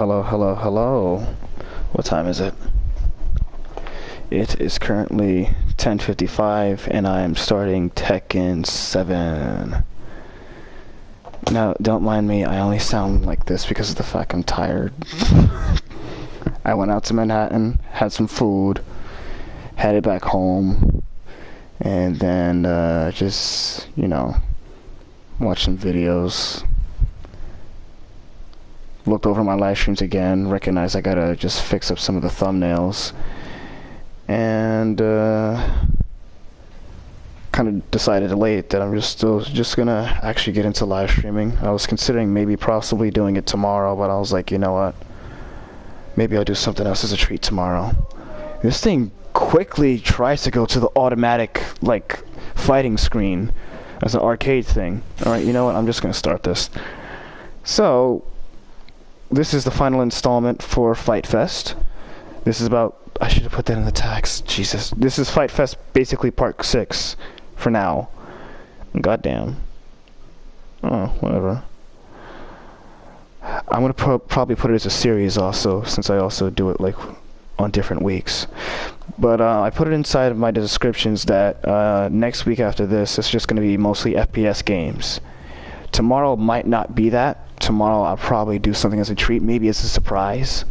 Hello, hello, hello. What time is it? It is currently 10:55 and I am starting Tekken 7. Now, don't mind me, I only sound like this because of the fact I'm tired. I went out to Manhattan, had some food, headed back home, and then just, watched some videos. Looked over my live streams again, recognized I gotta just fix up some of the thumbnails, and kind of decided late that I'm just gonna actually get into live streaming. I was considering maybe possibly doing it tomorrow, but I was like, you know what? Maybe I'll do something else as a treat tomorrow. This thing quickly tries to go to the automatic, fighting screen as an arcade thing. Alright, you know what? I'm just gonna start this. So, this is the final installment for Fight Fest. This is about... I should have put that in the tags. Jesus. This is Fight Fest, basically part 6, for now. Goddamn. Oh, whatever. I'm gonna probably put it as a series also, since I also do it, on different weeks. But I put it inside of my descriptions that next week after this, it's just gonna be mostly FPS games. Tomorrow might not be that. Tomorrow I'll probably do something as a treat, maybe as a surprise.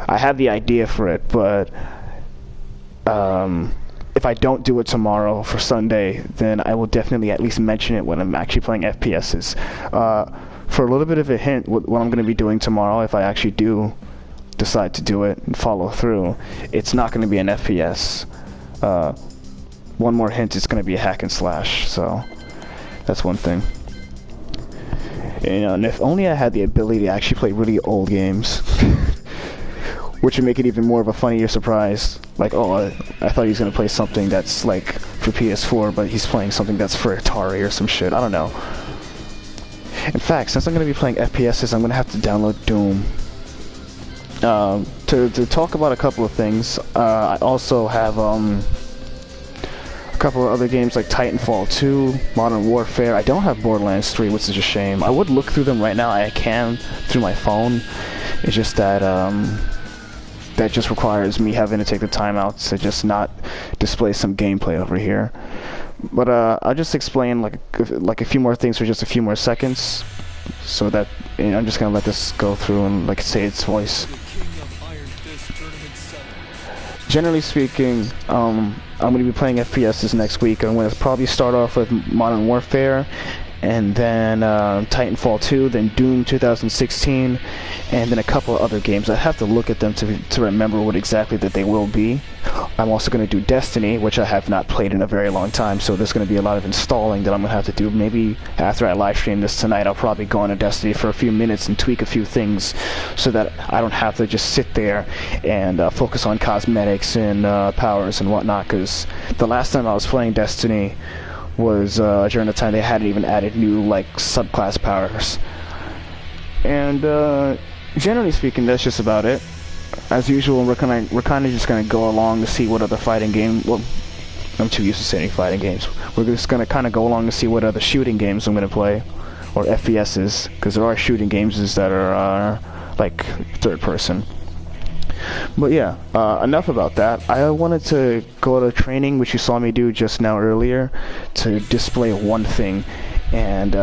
I have the idea for it, but if I don't do it tomorrow for Sunday, then I will definitely at least mention it when I'm actually playing FPSs. For a little bit of a hint, what I'm going to be doing tomorrow, if I actually do decide to do it and follow through, it's not going to be an FPS. One more hint, it's going to be a hack and slash, so that's one thing. And if only I had the ability to actually play really old games, which would make it even more of a funnier surprise. Like, oh, I thought he was gonna play something that's for PS4, but he's playing something that's for Atari or some shit. I don't know. In fact, since I'm gonna be playing FPSs, I'm gonna have to download Doom. To talk about a couple of things, I also have a couple of other games like Titanfall 2, Modern Warfare. I don't have Borderlands 3, which is a shame. I would look through them right now. I can through my phone. It's just that that just requires me having to take the time out to just not display some gameplay over here. But I'll just explain like a few more things for just a few more seconds, so that I'm just gonna let this go through and say its voice. Generally speaking, I'm going to be playing FPSs next week. I'm going to probably start off with Modern Warfare, and then Titanfall 2, then Doom 2016, and then a couple of other games. I have to look at them to remember what exactly that they will be. I'm also going to do Destiny, which I have not played in a very long time, so there's going to be a lot of installing that I'm going to have to do. Maybe after I live stream this tonight, I'll probably go into Destiny for a few minutes and tweak a few things so that I don't have to just sit there and focus on cosmetics and powers and whatnot, because the last time I was playing Destiny was during the time they hadn't even added new subclass powers. And generally speaking, that's just about it. As usual, we're kind of just gonna go along to see what other fighting game. Well, I'm too used to saying fighting games. We're just gonna kind of go along to see what other shooting games I'm gonna play, or FPSs, because there are shooting games that are third person. But yeah, enough about that. I wanted to go to training, which you saw me do just now earlier, to display one thing. And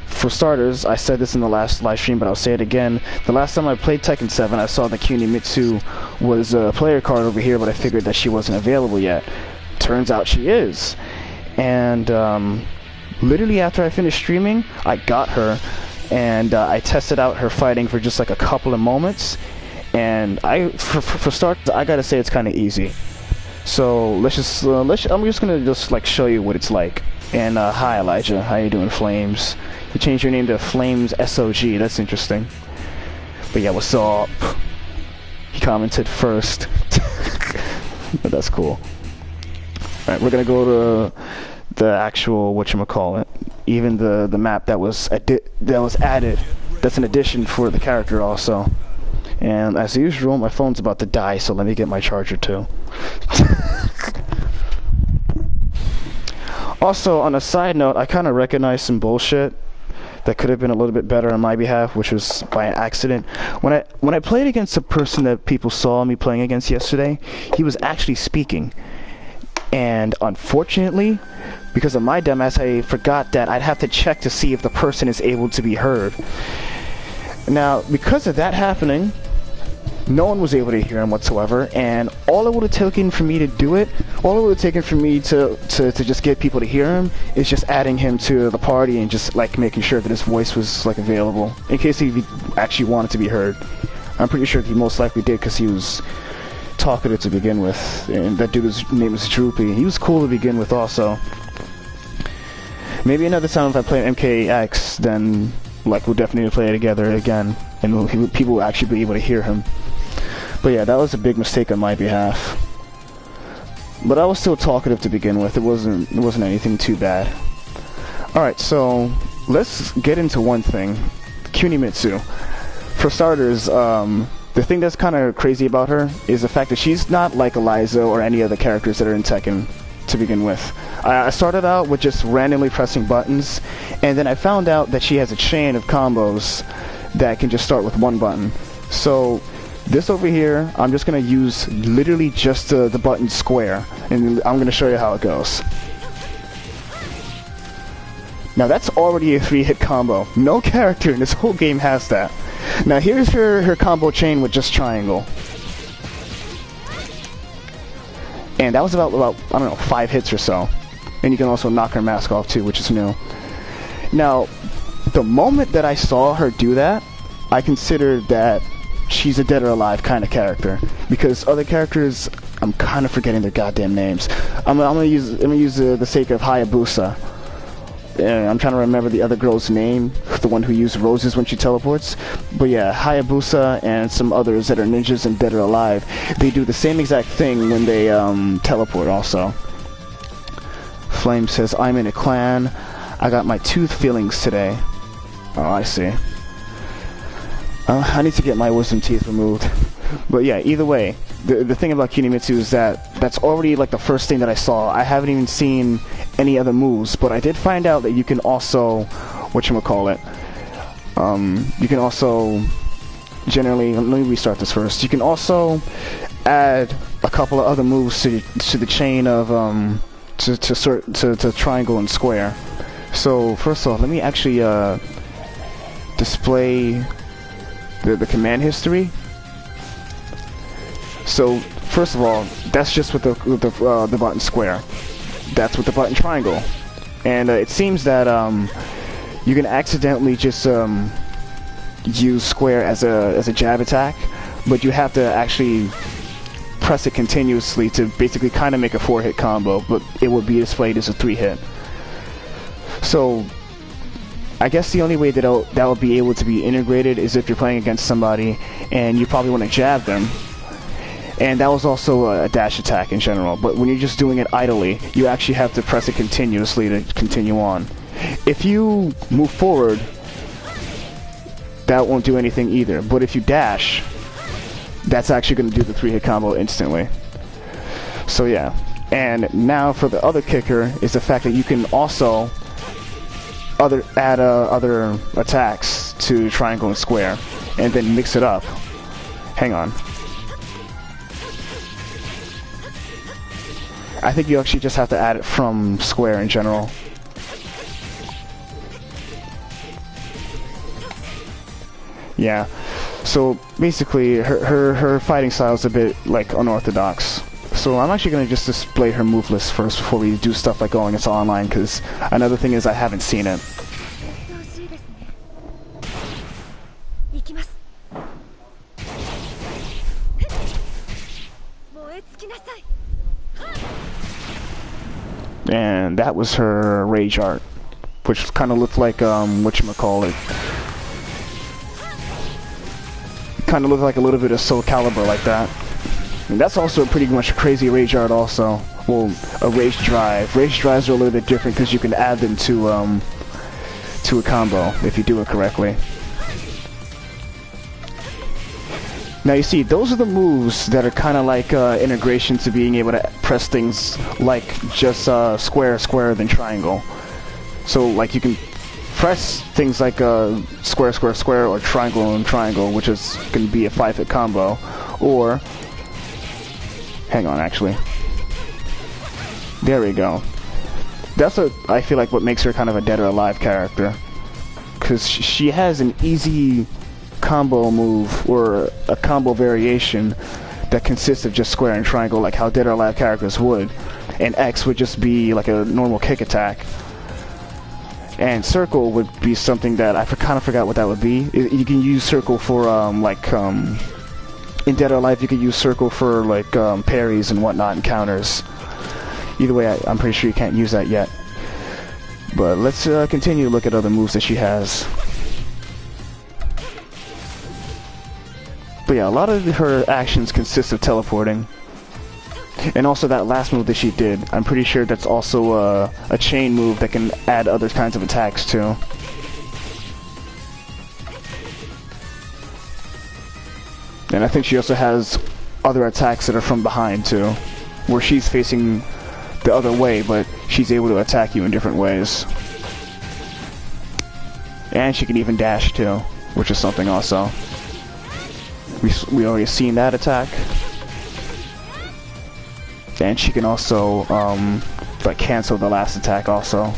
for starters, I said this in the last live stream, but I'll say it again. The last time I played Tekken 7, I saw that Kunimitsu was a player card over here, but I figured that she wasn't available yet. Turns out she is. And literally after I finished streaming, I got her, and I tested out her fighting for just a couple of moments. And for starters, I gotta say it's kind of easy. So I'm just gonna show you what it's like. And hi Elijah, how you doing, Flames? You changed your name to Flames SOG. That's interesting. But yeah, what's up? He commented first. But that's cool. All right, we're gonna go to the actual whatchamacallit. Even the map that was added. That's an addition for the character also. And as usual, my phone's about to die, so let me get my charger too. Also, on a side note, I kind of recognize some bullshit that could have been a little bit better on my behalf, which was by accident. When I played against the person that people saw me playing against yesterday, he was actually speaking. And unfortunately, because of my dumbass, I forgot that I'd have to check to see if the person is able to be heard. Now, because of that happening, no one was able to hear him whatsoever, and all it would have taken for me to do it, all it would have taken for me to just get people to hear him is just adding him to the party and just like making sure that his voice was like available in case he actually wanted to be heard. I'm pretty sure he most likely did because he was talkative to begin with, and that dude's name was Droopy. He was cool to begin with also. Maybe another time if I play MKX, then like we'll definitely play it together again, and people will actually be able to hear him. But yeah, that was a big mistake on my behalf. But I was still talkative to begin with. It wasn't anything too bad. All right, so let's get into one thing, Kunimitsu. For starters, the thing that's kind of crazy about her is the fact that she's not like Eliza or any other characters that are in Tekken to begin with. I started out with just randomly pressing buttons, and then I found out that she has a chain of combos that can just start with one button. So this over here, I'm just going to use literally just the button square, and I'm going to show you how it goes. Now that's already a 3-hit combo. No character in this whole game has that. Now here's her combo chain with just triangle. And that was about I don't know, 5 hits or so. And you can also knock her mask off too, which is new. Now, the moment that I saw her do that, I considered that she's a dead or alive kind of character. Because other characters, I'm kind of forgetting their goddamn names. I'm gonna use the sake of Hayabusa. I'm trying to remember the other girl's name, the one who used roses when she teleports. But yeah, Hayabusa and some others that are ninjas and dead or alive, they do the same exact thing when they teleport also. Flame says, I'm in a clan. I got my tooth fillings today. Oh, I see. I need to get my wisdom teeth removed. But yeah, either way, the thing about Kunimitsu is that that's already like the first thing that I saw. I haven't even seen any other moves, but I did find out that you can also, whatchamacallit, you can also generally, let me restart this first. You can also add a couple of other moves to the chain of to triangle and square. So first off, let me actually display the command history. So first of all, that's just with the button square. That's with the button triangle, and it seems that you can accidentally just use square as a jab attack, but you have to actually press it continuously to basically kind of make a 4-hit combo, but it would be displayed as a 3-hit. So I guess the only way that will be able to be integrated is if you're playing against somebody and you probably want to jab them. And that was also a dash attack in general, but when you're just doing it idly, you actually have to press it continuously to continue on. If you move forward, that won't do anything either, but if you dash, that's actually going to do the 3-hit combo instantly. So yeah, and now for the other kicker is the fact that you can also add other attacks to triangle and square, and then mix it up. Hang on. I think you actually just have to add it from square in general. Yeah. So basically, her fighting style is a bit like unorthodox. So I'm actually going to just display her move list first before we do stuff like going into online, because another thing is I haven't seen it. And that was her rage art, which kind of looked like whatchamacallit. Kind of looked like a little bit of Soul Calibur like that. And that's also pretty much a crazy rage art also. Well, a rage drive. Rage drives are a little bit different because you can add them to a combo if you do it correctly. Now you see, those are the moves that are kind of like integration to being able to press things like just square, then triangle. So like you can, press things like square, square, square, or triangle and triangle, which is going to be a 5-hit combo, or hang on, actually, there we go. That's what I feel like what makes her kind of a dead or alive character, because she has an easy combo move or a combo variation that consists of just square and triangle, like how dead or alive characters would, and X would just be like a normal kick attack. And circle would be something that I kind of forgot what that would be. You can use circle for in Dead or Alive you could use circle for like parries and whatnot and counters. Either way, I'm pretty sure you can't use that yet. But let's continue to look at other moves that she has. But yeah, a lot of her actions consist of teleporting. And also that last move that she did, I'm pretty sure that's also a chain move that can add other kinds of attacks too. And I think she also has other attacks that are from behind too, where she's facing the other way, but she's able to attack you in different ways. And she can even dash too, which is something also. We already seen that attack. And she can also like cancel the last attack also.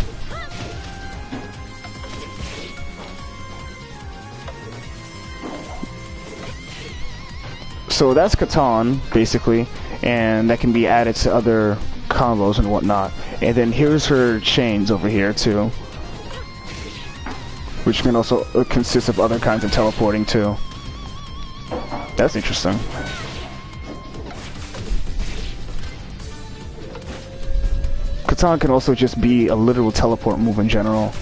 So that's Catan basically, and that can be added to other combos and whatnot. And then here's her chains over here too, which can also consist of other kinds of teleporting too. That's interesting. Catan can also just be a literal teleport move in general,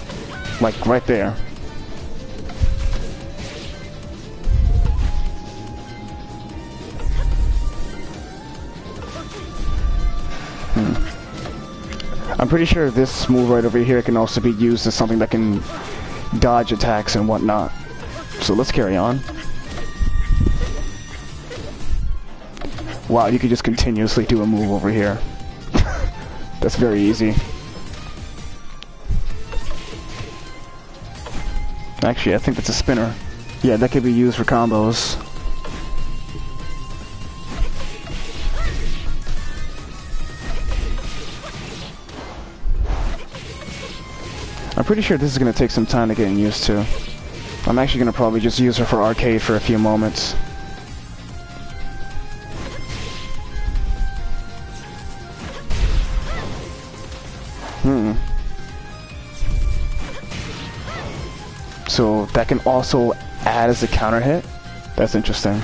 like right there. I'm pretty sure this move right over here can also be used as something that can dodge attacks and whatnot. So let's carry on. Wow, you could just continuously do a move over here. That's very easy. Actually, I think that's a spinner. Yeah, that could be used for combos. I'm pretty sure this is going to take some time to get used to. I'm actually going to probably just use her for arcade for a few moments. So that can also add as a counter hit? That's interesting.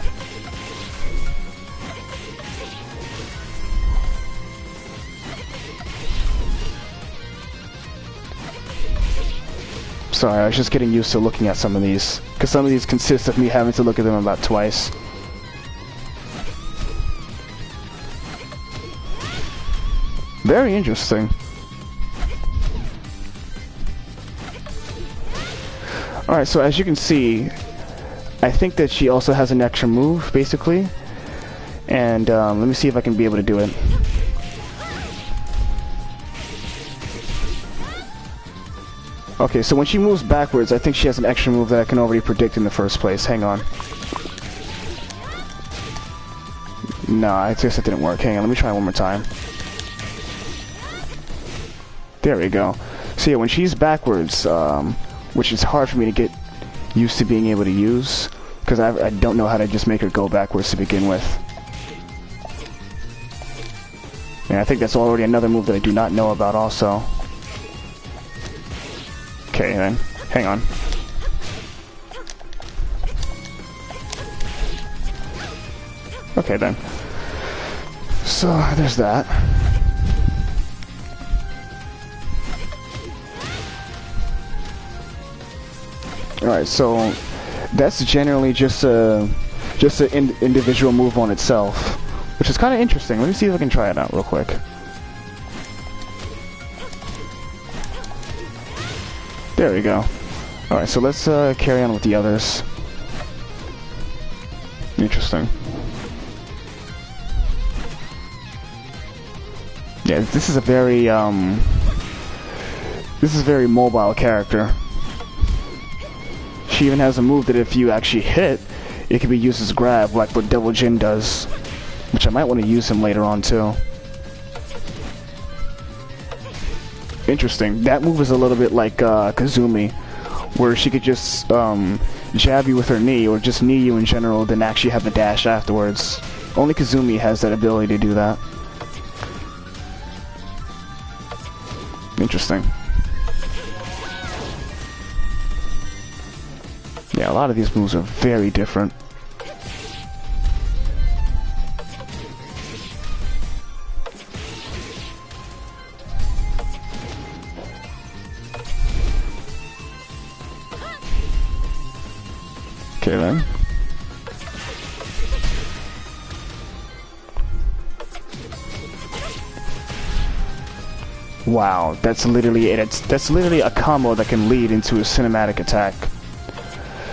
Sorry, I was just getting used to looking at some of these, because some of these consist of me having to look at them about twice. Very interesting. Alright, so as you can see, I think that she also has an extra move, basically. And let me see if I can be able to do it. Okay, so when she moves backwards, I think she has an extra move that I can already predict in the first place. Hang on. No, I guess it didn't work. Hang on, let me try one more time. There we go. So yeah, when she's backwards, which is hard for me to get used to being able to use, because I don't know how to just make her go backwards to begin with. And I think that's already another move that I do not know about also. Okay then, hang on. Okay then. So, there's that. Alright, so that's generally just an individual move on itself, which is kind of interesting. Let me see if I can try it out real quick. There we go. Alright, so let's carry on with the others. Interesting. Yeah, this is a very mobile character. She even has a move that if you actually hit, it can be used as grab, like what Devil Jin does. Which I might want to use him later on too. Interesting. That move is a little bit like Kazumi, where she could just jab you with her knee, or just knee you in general, then actually have the dash afterwards. Only Kazumi has that ability to do that. Interesting. Yeah, a lot of these moves are very different. Okay then. Wow, that's literally a combo that can lead into a cinematic attack.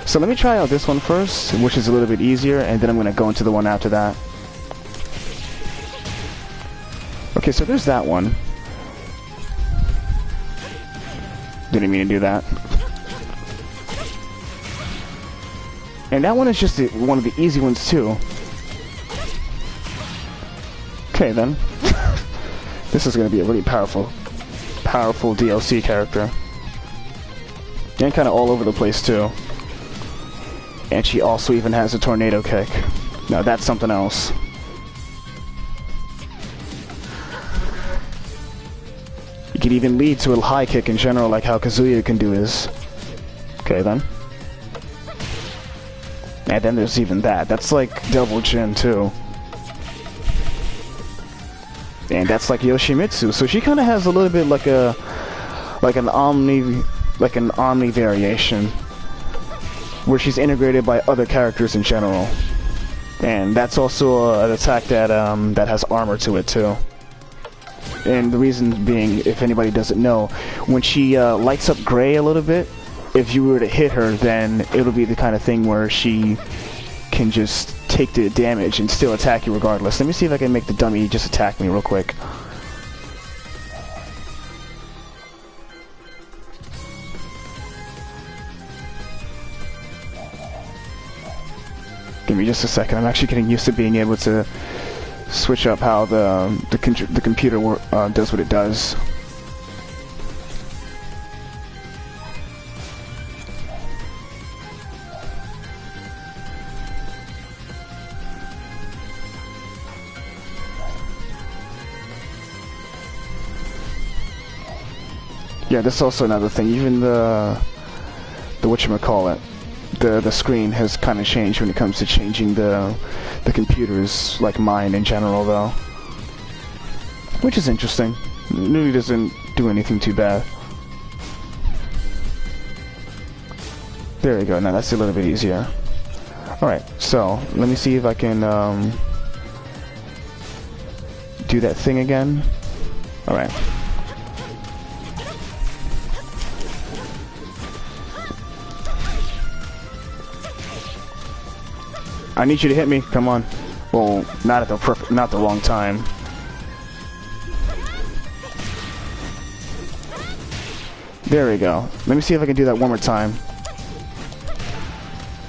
So let me try out this one first, which is a little bit easier, and then I'm going to go into the one after that. Okay, so there's that one. Didn't mean to do that. And that one is just one of the easy ones too. Okay then. This is going to be a really powerful DLC character. And kind of all over the place too. And she also even has a tornado kick. Now that's something else. You could even lead to a high kick in general, like how Kazuya can do his. Okay then. And then there's even that. That's like Devil Jin too. And that's like Yoshimitsu. So she kind of has a little bit like an Omni variation, where she's integrated by other characters in general. And that's also an attack that that has armor to it too. And the reason being, if anybody doesn't know, when she lights up gray a little bit, if you were to hit her, then it'll be the kind of thing where she can just take the damage and still attack you regardless. Let me see if I can make the dummy just attack me real quick. Give me just a second. I'm actually getting used to being able to switch up how the computer does what it does. Yeah, this is also another thing. Even the whatchamacallit, the screen has kind of changed when it comes to changing the computers, like mine in general, though. Which is interesting. It really doesn't do anything too bad. There we go. Now that's a little bit easier. Alright, so let me see if I can do that thing again. Alright. I need you to hit me. Come on. Well, not the wrong time. There we go. Let me see if I can do that one more time.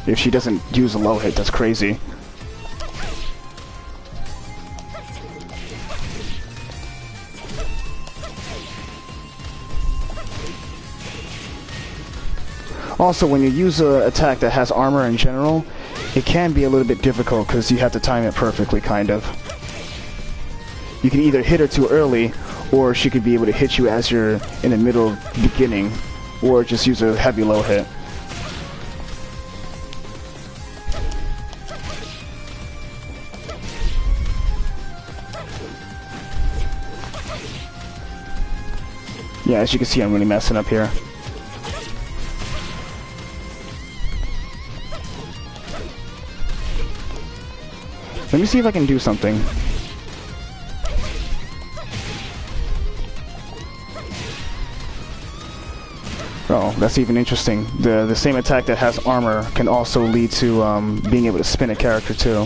If she doesn't use a low hit, that's crazy. Also, when you use an attack that has armor in general, it can be a little bit difficult because you have to time it perfectly, kind of. You can either hit her too early, or she could be able to hit you as you're in the middle beginning, or just use a heavy low hit. Yeah, as you can see, I'm really messing up here. Let me see if I can do something. Oh, that's even interesting. The same attack that has armor can also lead to being able to spin a character too.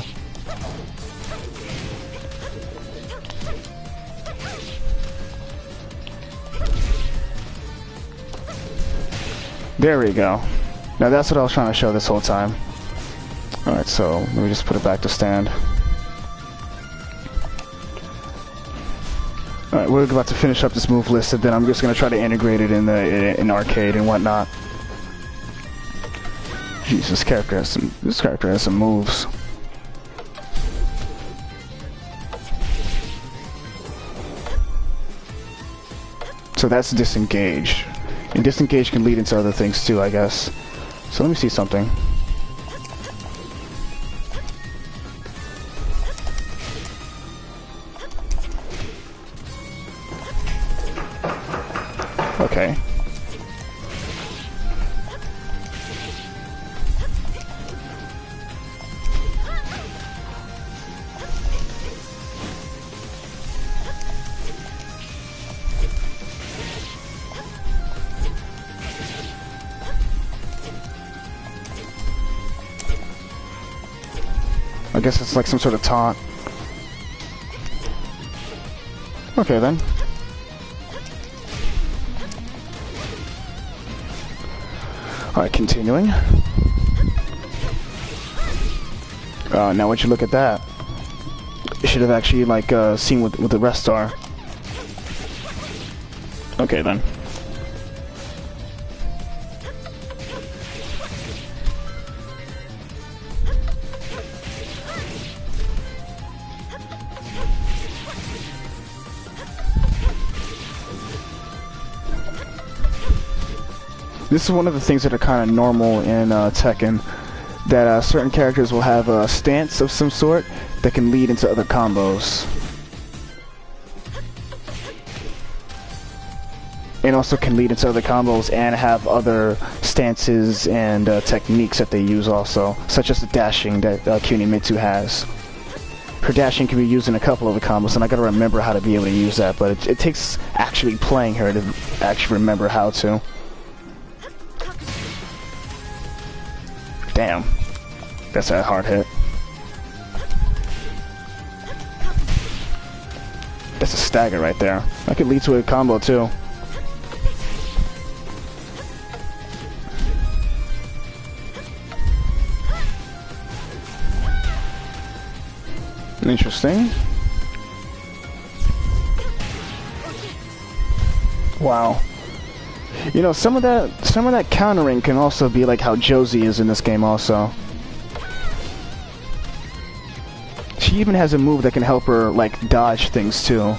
There we go. Now that's what I was trying to show this whole time. Alright, so let me just put it back to stand. Alright, we're about to finish up this move list, and then I'm just going to try to integrate it in arcade and whatnot. Jeez, this character has some moves. So that's disengage. And disengage can lead into other things too, I guess. So let me see something. Okay. I guess it's like some sort of taunt. Okay then. Alright, continuing. Now once you look at that, you should have actually like seen what the rest are. Okay then. This is one of the things that are kind of normal in Tekken, that certain characters will have a stance of some sort that can lead into other combos. And also can lead into other combos and have other stances and techniques that they use also, such as the dashing that Kunimitsu has. Her dashing can be used in a couple of the combos, and I gotta remember how to be able to use that, but it takes actually playing her to actually remember how to. Damn. That's a hard hit. That's a stagger right there. That could lead to a combo too. Interesting. Wow. You know, some of that countering can also be like how Josie is in this game also. She even has a move that can help her like dodge things too.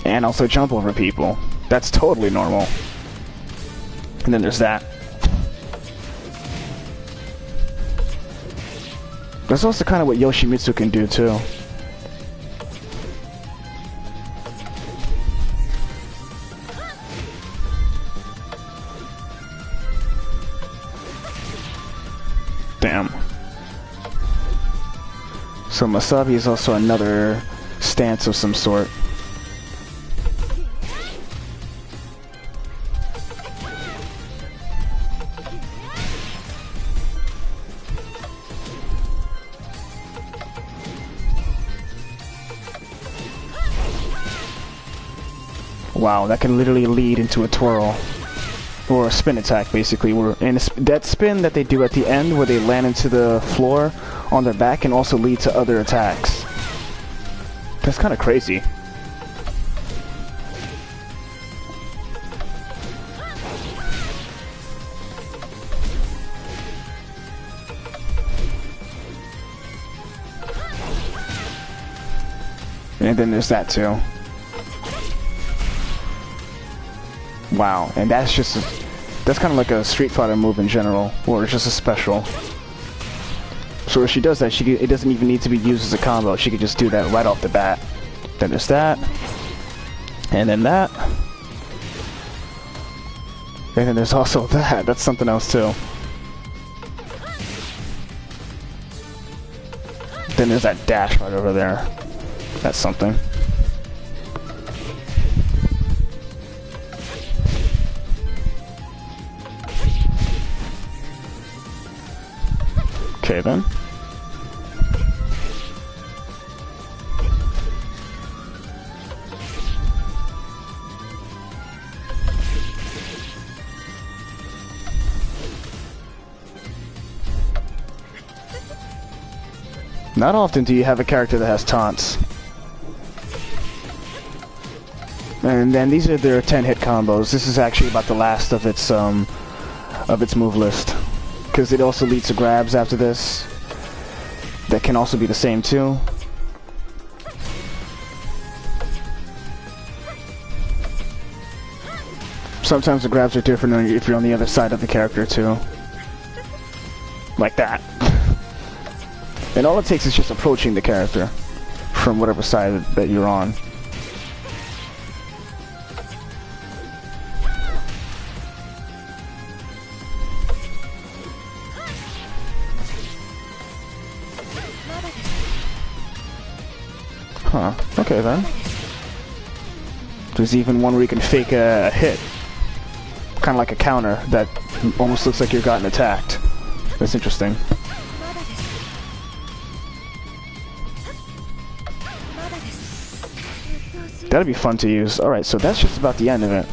And also jump over people. That's totally normal. And then there's that. That's also kind of what Yoshimitsu can do too. Damn. So Masabi is also another stance of some sort. Wow, that can literally lead into a twirl. Or a spin attack, basically. And that spin that they do at the end, where they land into the floor on their back, can also lead to other attacks. That's kind of crazy. And then there's that too. Wow, and that's kind of like a Street Fighter move in general, or it's just a special. So if she does that, it doesn't even need to be used as a combo. She could just do that right off the bat. Then there's that, and then that, and then there's also that. That's something else too. Then there's that dash right over there. That's something. Okay then. Not often do you have a character that has taunts. And then these are their 10-hit combos. This is actually about the last of its move list, because it also leads to grabs after this. That can also be the same too. Sometimes the grabs are different if you're on the other side of the character too. Like that. And all it takes is just approaching the character from whatever side that you're on. Huh, okay then. There's even one where you can fake a hit. Kind of like a counter that almost looks like you've gotten attacked. That's interesting. That'd be fun to use. Alright, so that's just about the end of it.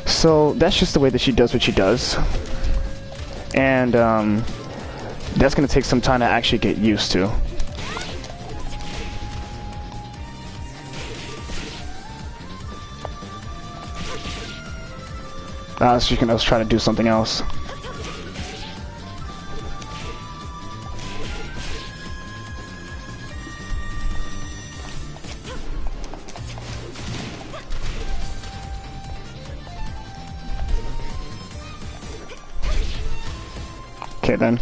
So that's just the way that she does what she does. And that's going to take some time to actually get used to. So you can also try to do something else. Okay then.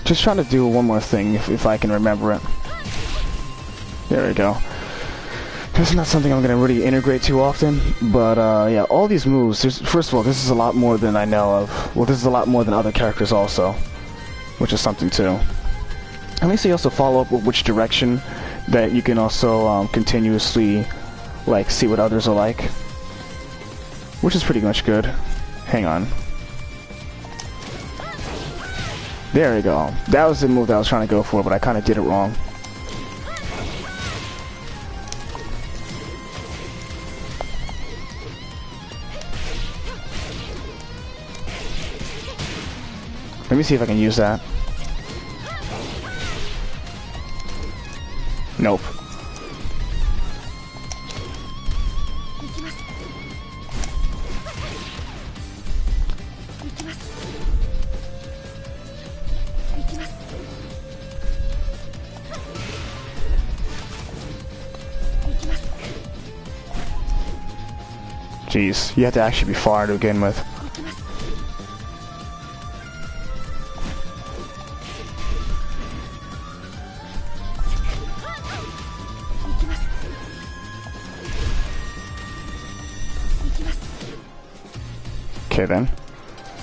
Just trying to do one more thing if I can remember it. There we go. This is not something I'm going to really integrate too often, but yeah, all these moves, first of all, this is a lot more than I know of. Well, this is a lot more than other characters also, which is something too. At least they also follow up with which direction that you can also continuously like see what others are like, which is pretty much good. Hang on. There we go. That was the move that I was trying to go for, but I kind of did it wrong. Let me see if I can use that. Nope. Jeez, you have to actually be far to begin with. Okay then.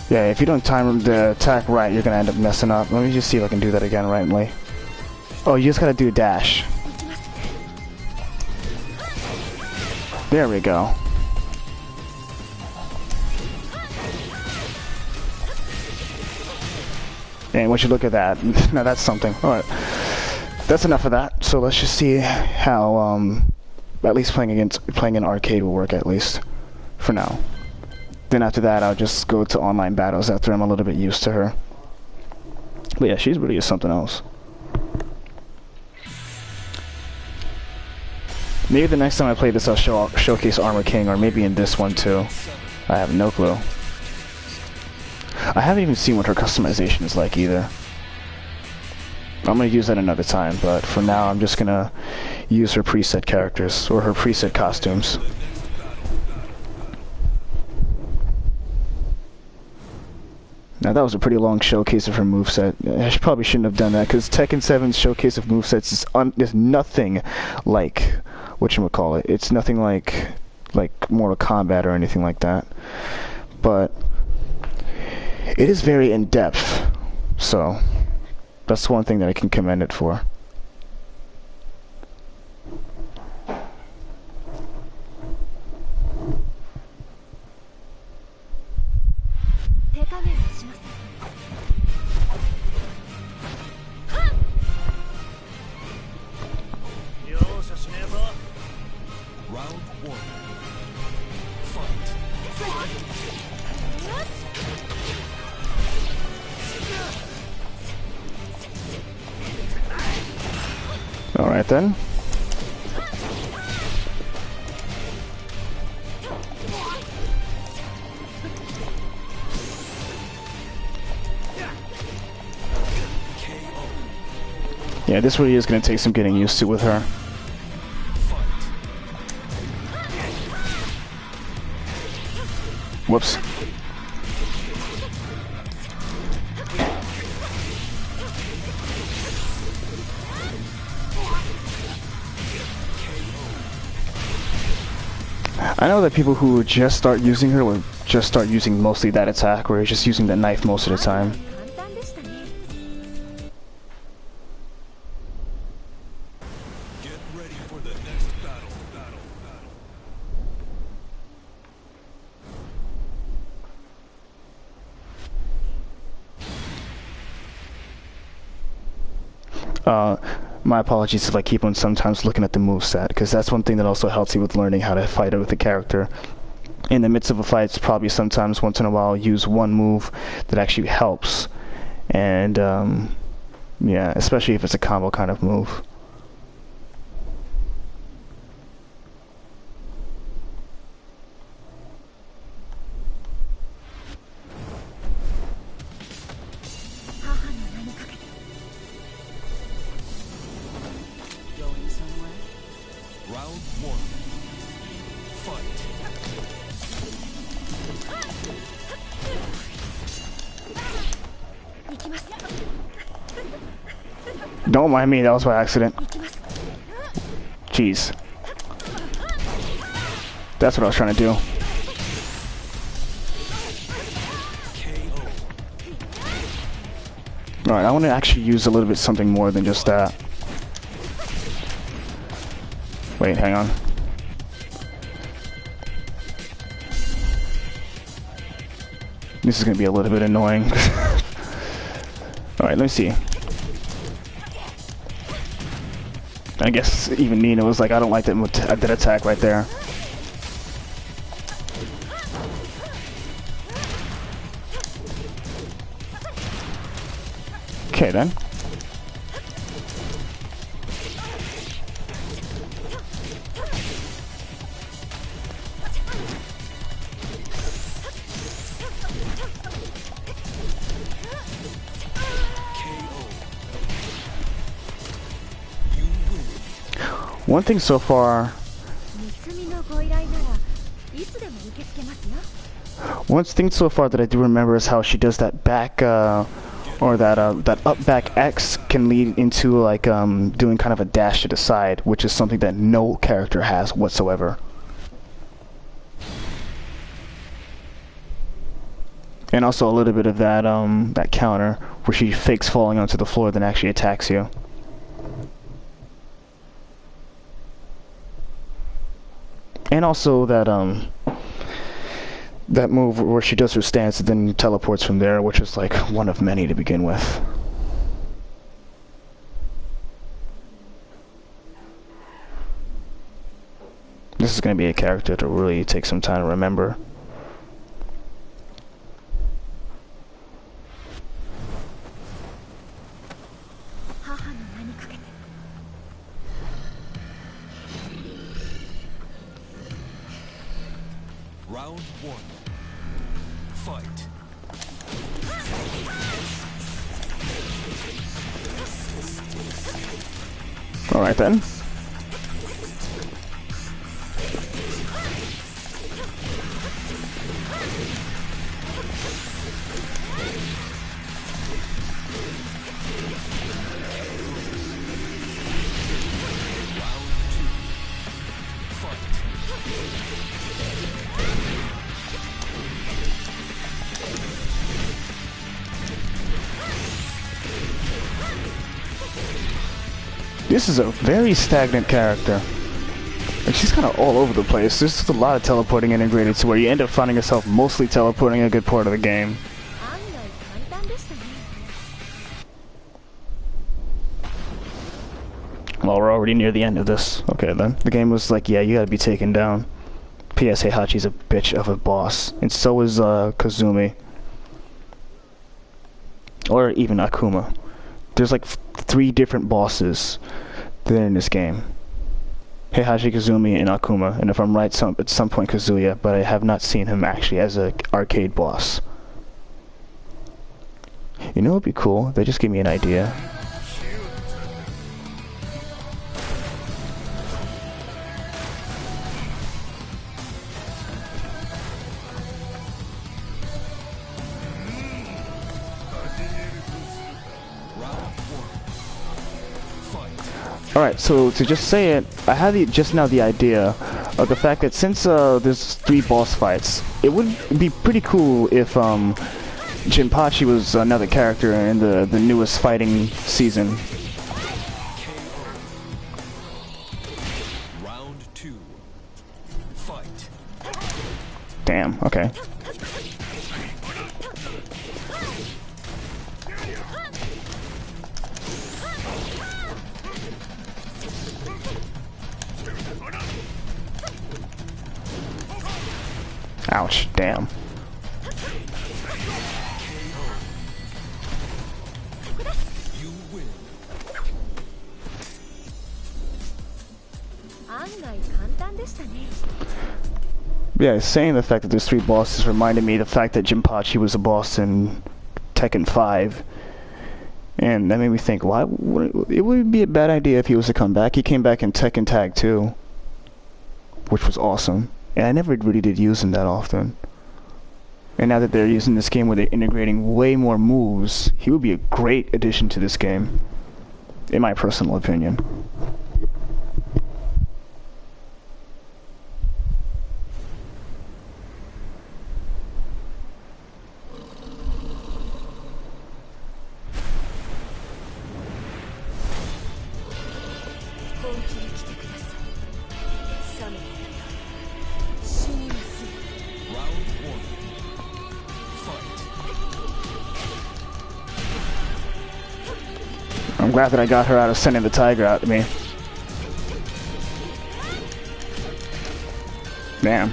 Yeah, if you don't time the attack right, you're gonna end up messing up. Let me just see if I can do that again rightly. Oh, you just gotta do a dash. There we go. And once you look at that, now that's something. Alright, that's enough of that. So let's just see how, at least playing an arcade will work, at least, for now. Then after that, I'll just go to online battles after I'm a little bit used to her. But yeah, she's really something else. Maybe the next time I play this, I'll showcase Armor King, or maybe in this one too. I have no clue. I haven't even seen what her customization is like either. I'm gonna use that another time, but for now I'm just gonna use her preset characters, or her preset costumes. Now that was a pretty long showcase of her moveset. I probably shouldn't have done that, because Tekken 7's showcase of movesets is nothing like whatchamacallit. It's nothing like Mortal Kombat or anything like that. But it is very in-depth, so that's one thing that I can commend it for. Alright then. Yeah, this really is going to take some getting used to with her. Whoops. I know that people who just start using her will just start using mostly that attack, where you're just using the knife most of the time. Get ready for the next battle. My apologies if I keep on sometimes looking at the moveset, because that's one thing that also helps you with learning how to fight with the character. In the midst of a fight, it's probably sometimes once in a while use one move that actually helps. And yeah, especially if it's a combo kind of move. Round one. Fight. Don't mind me, that was by accident. Jeez. That's what I was trying to do. Alright, I want to actually use a little bit something more than just that. Wait, hang on. This is going to be a little bit annoying. Alright, let me see. I guess even Nina was like, I don't like that attack right there. Okay then. One thing so far. One thing so far that I do remember is how she does that back, or that up back X can lead into like doing kind of a dash to the side, which is something that no character has whatsoever. And also a little bit of that that counter where she fakes falling onto the floor, then actually attacks you. And also that that move where she does her stance and then teleports from there, which is like one of many to begin with. This is going to be a character to really take some time to remember. Round one. Fight. All right then. This is a very stagnant character. Like, she's kind of all over the place. There's just a lot of teleporting integrated to where you end up finding yourself mostly teleporting a good part of the game. Well, we're already near the end of this. Okay then. The game was like, yeah, you gotta be taken down. P.S. Heihachi's a bitch of a boss. And so is Kazumi. Or even Akuma. There's like 3 different bosses than in this game. Heihachi Kazumi and Akuma, and if I'm right, at some point Kazuya, but I have not seen him actually as an arcade boss. You know what would be cool? They just gave me an idea. Alright, so to just say it, I had just now the idea of the fact that since there's 3 boss fights, it would be pretty cool if Jinpachi was another character in the newest fighting season. Round 2. Fight. Damn, okay. Ouch, damn. You win. Yeah, saying the fact that there's 3 bosses reminded me of the fact that Jinpachi was a boss in Tekken 5. And that made me think, why it would be a bad idea if he was to come back. He came back in Tekken Tag 2, which was awesome. And I never really did use him that often. And now that they're using this game where they're integrating way more moves, he would be a great addition to this game, in my personal opinion. I'm glad that I got her out of sending the tiger out to me. Damn.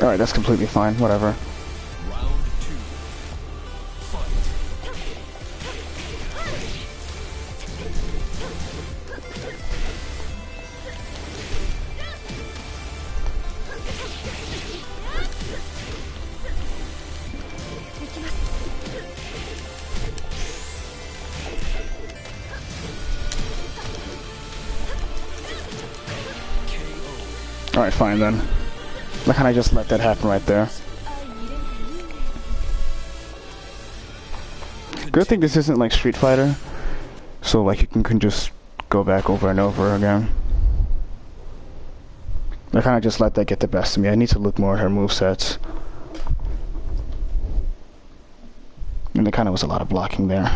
Alright, that's completely fine, whatever. Round 2. Fight. Alright, fine then. Why can't I just let that happen right there? Good thing this isn't like Street Fighter, so like you can just go back over and over again. I kind of just let that get the best of me. I need to look more at her movesets. And there kind of was a lot of blocking there.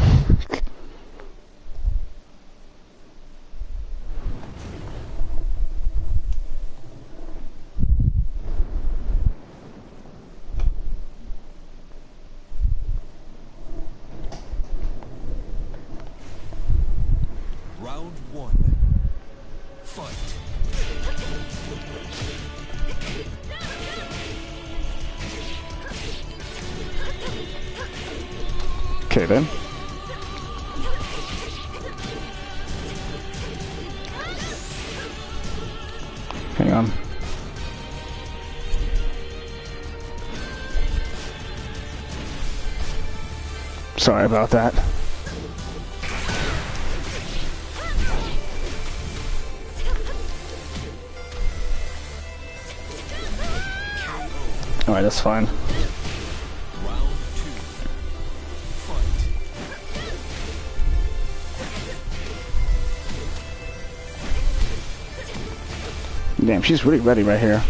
Round 1. Fight. Okay then. Hang on. Sorry about that. Alright, that's fine. Round 2. Fight. Damn, she's really ready right here.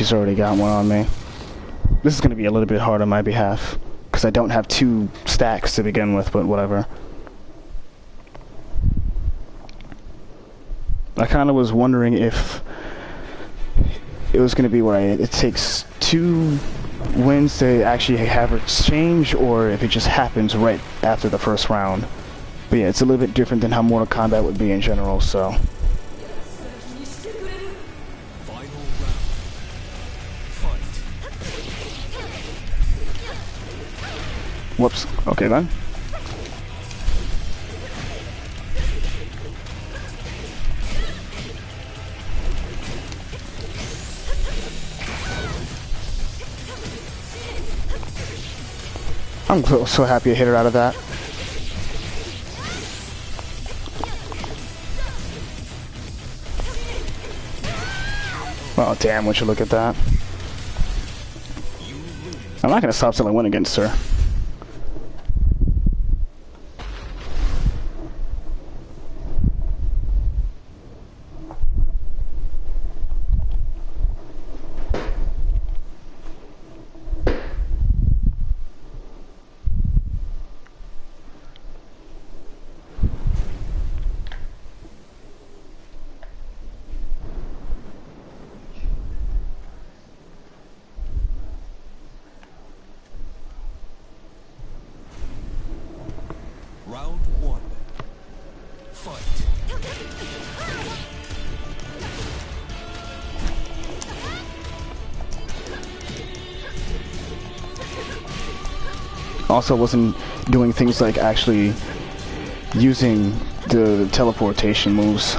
she's already got one on me. This is going to be a little bit hard on my behalf, because I don't have 2 stacks to begin with, but whatever. I kind of was wondering if it was going to be where it takes 2 wins to actually have her exchange, or if it just happens right after the first round. But yeah, it's a little bit different than how Mortal Kombat would be in general, so. Final round. Fight. Whoops. Okay then. I'm so happy I hit her out of that. Oh damn, would you look at that. I'm not gonna stop till I win against her. Round 1. Fight. Also wasn't doing things like actually using the teleportation moves.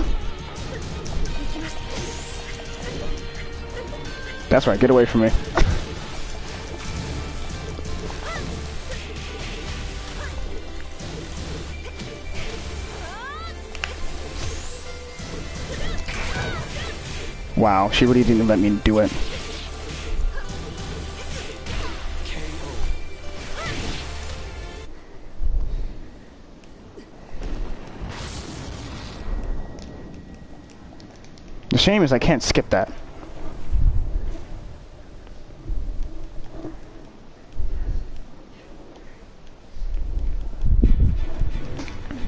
That's right, get away from me. Wow, she really didn't let me do it. The shame is I can't skip that.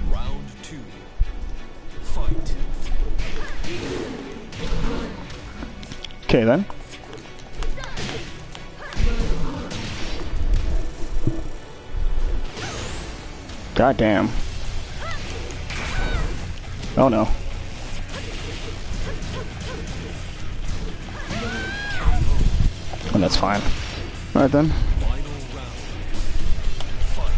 Round 2. Fight. Okay then. God damn. Oh no. Oh, that's fine. Alright then. Final round. Fight.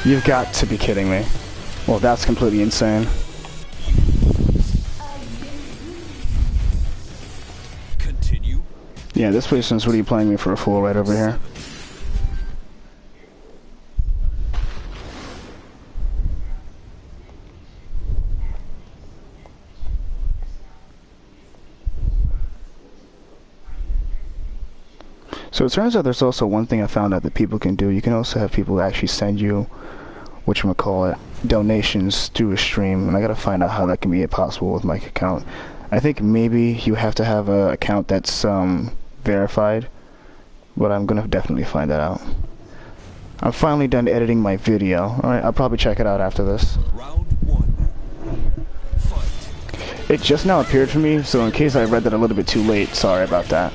You've got to be kidding me. Well, that's completely insane. Continue. Yeah, this person's really playing me for a fool right over here. So it turns out there's also one thing I found out that people can do. You can also have people actually send you, whatchamacallit, donations through a stream, and I gotta find out how that can be possible with my account. I think maybe you have to have an account that's verified, but I'm gonna definitely find that out. I'm finally done editing my video. Alright, I'll probably check it out after this. Round 1. Fight. It just now appeared for me, so in case I read that a little bit too late, sorry about that.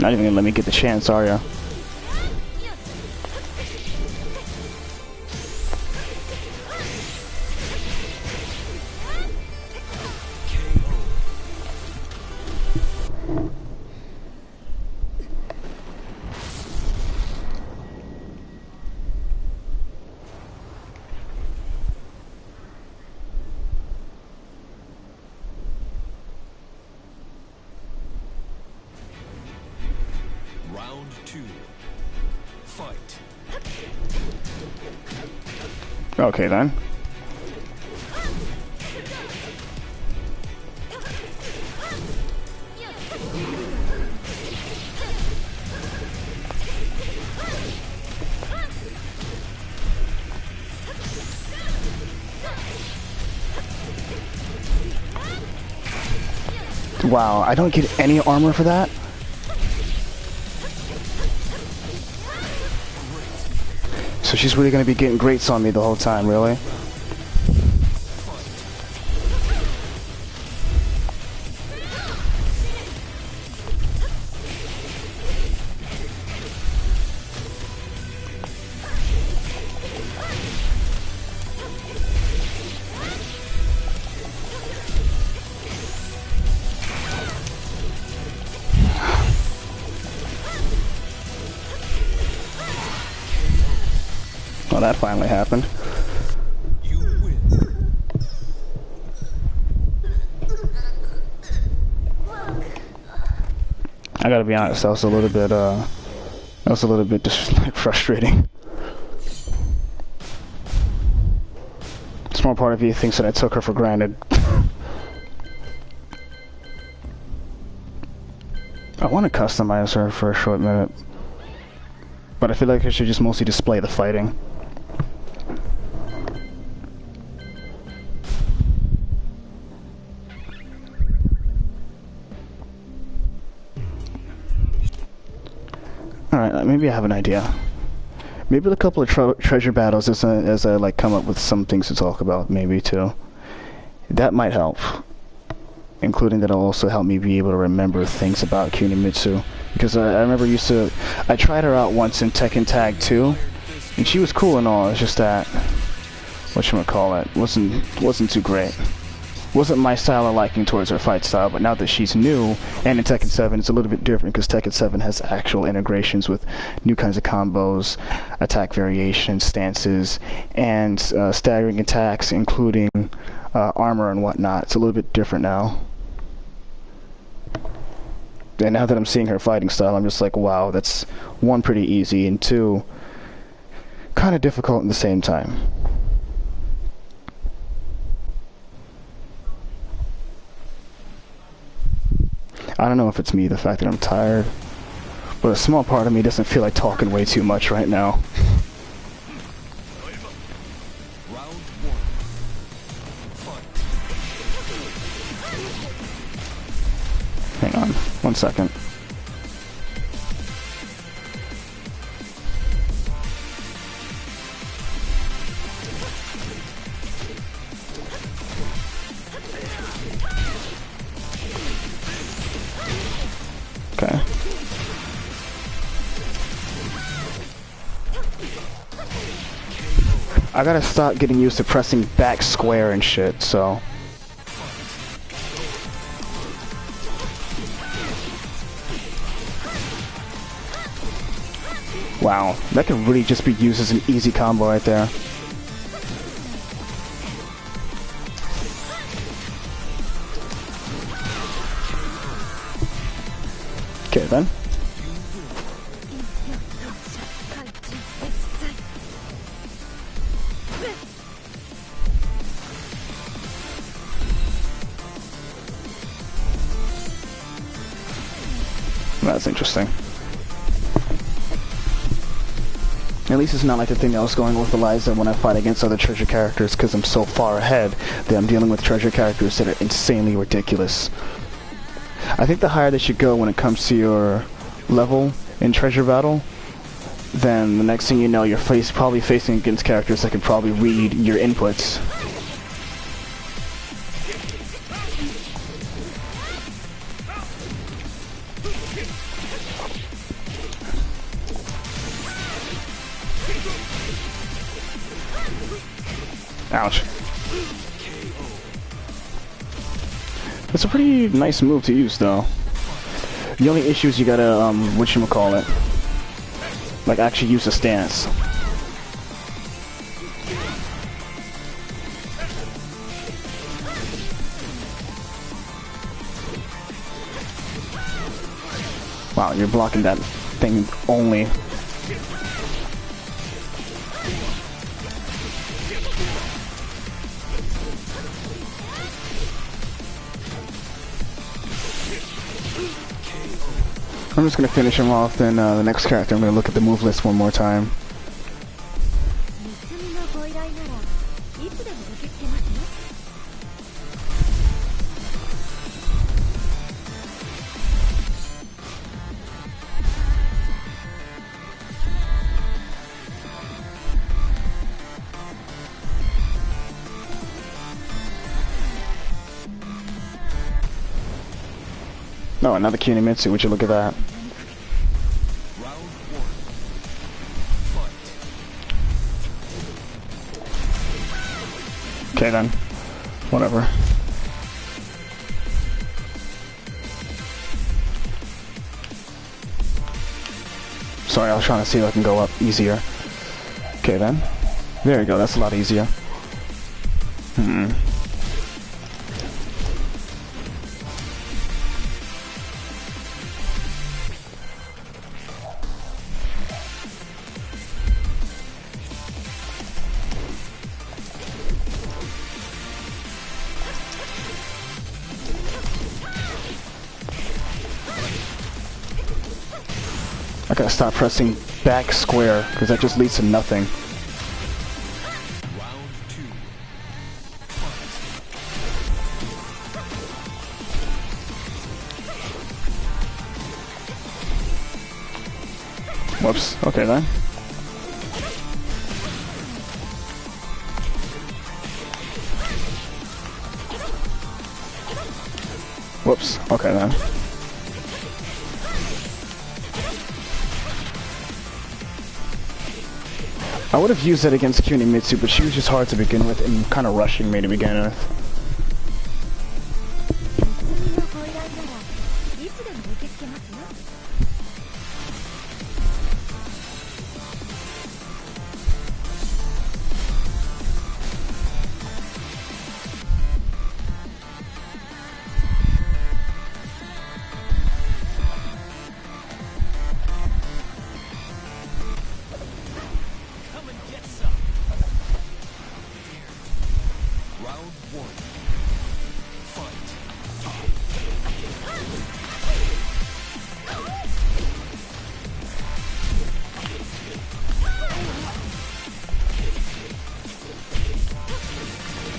Not even gonna let me get the chance, are ya? Round 2. Fight. Okay then. Wow, I don't get any armor for that? So she's really gonna be getting greats on me the whole time, really? Well, that finally happened. You win. I gotta be honest, that was a little bit just like frustrating. A small part of you thinks that I took her for granted. I want to customize her for a short minute, but I feel like I should just mostly display the fighting. Alright, maybe I have an idea. Maybe a couple of treasure battles as I like come up with some things to talk about, maybe too. That might help. Including that'll also help me be able to remember things about Kunimitsu. Because I remember I tried her out once in Tekken Tag 2, and she was cool and all, it's just that, whatchamacallit, wasn't too great. Wasn't my style of liking towards her fight style, but now that she's new, and in Tekken 7 it's a little bit different because Tekken 7 has actual integrations with new kinds of combos, attack variations, stances, and staggering attacks, including armor and whatnot. It's a little bit different now. And now that I'm seeing her fighting style, I'm just like, wow, that's one, pretty easy, and two, kind of difficult at the same time. I don't know if it's me, the fact that I'm tired, but a small part of me doesn't feel like talking way too much right now. Round 1. Fight. Hang on, 1 second. Okay. I gotta stop getting used to pressing back square and shit, so. Wow, that could really just be used as an easy combo right there. Okay then. That's interesting. At least it's not like the thing that was going with Eliza when I fight against other treasure characters, because I'm so far ahead that I'm dealing with treasure characters that are insanely ridiculous. I think the higher they should go when it comes to your level in treasure battle, then the next thing you know, you're probably facing against characters that can probably read your inputs. Ouch. It's a pretty nice move to use, though. The only issue is you gotta, whatchamacallit, like, actually use a stance. Wow, you're blocking that thing only. I'm just gonna finish him off, then the next character I'm gonna look at the move list one more time. Oh, another Kunimitsu, would you look at that? Round one. Fight. Okay then. Whatever. Sorry, I was trying to see if I can go up easier. Okay then. There you go, that's a lot easier. I gotta stop pressing back square, because that just leads to nothing. Round two. Whoops, okay then. Whoops, okay then. I would have used that against Kunimitsu, but she was just hard to begin with and kind of rushing me to begin with. Round one. Fight.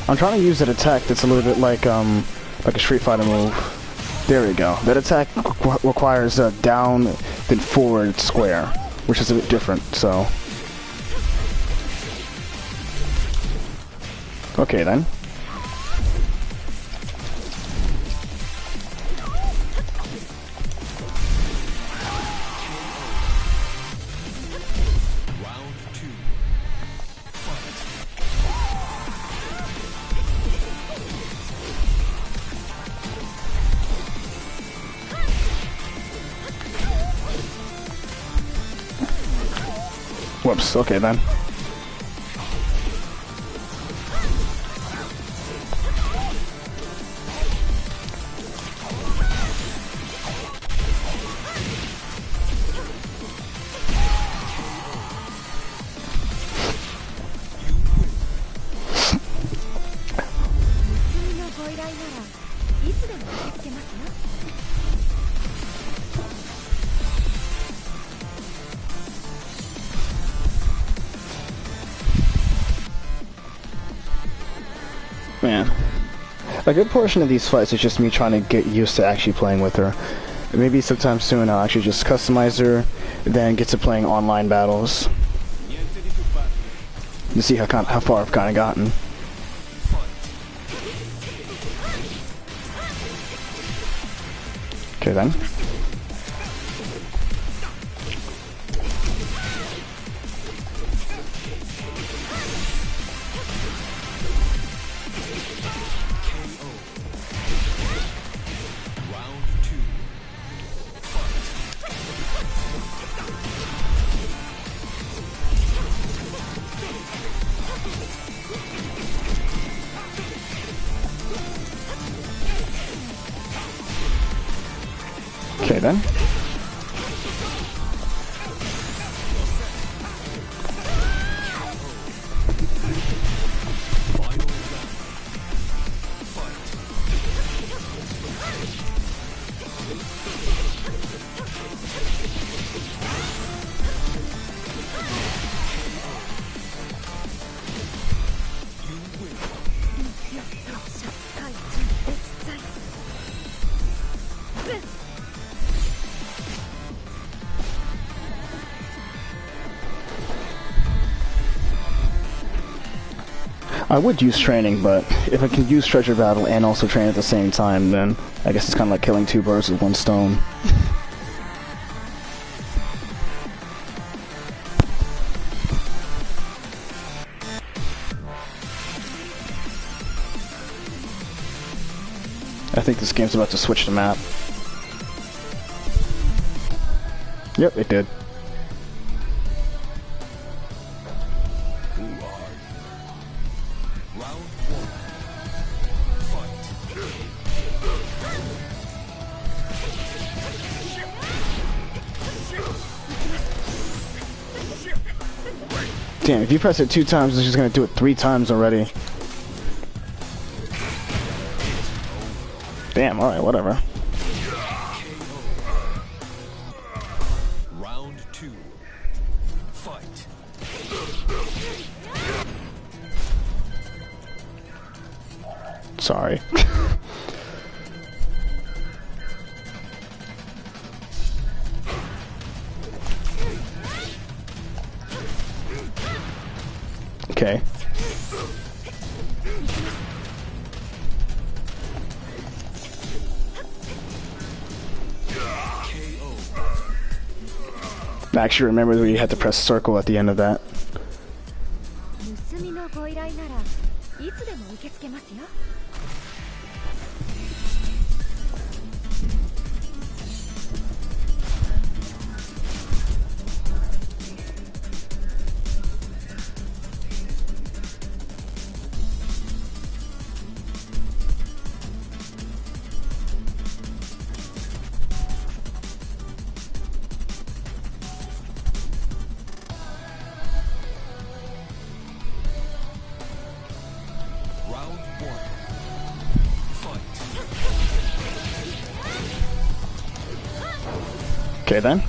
I'm trying to use that attack that's a little bit like a Street Fighter move. There we go. That attack requires down then forward square, which is a bit different, so. Okay then. Round two. Whoops, okay then. Man, a good portion of these fights is just me trying to get used to actually playing with her. Maybe sometime soon I'll actually just customize her, then get to playing online battles. To see how far I've kind of gotten. Okay then. Okay then. I would use training, but if I can use treasure battle and also train at the same time, then I guess it's kind of like killing two birds with one stone. I think this game's about to switch the map. Yep, it did. Damn, if you press it 2 times, it's just gonna do it 3 times already. Damn, alright, whatever. Round 2. Fight. Sorry. Okay. I actually remember that you had to press circle at the end of that. Okay then.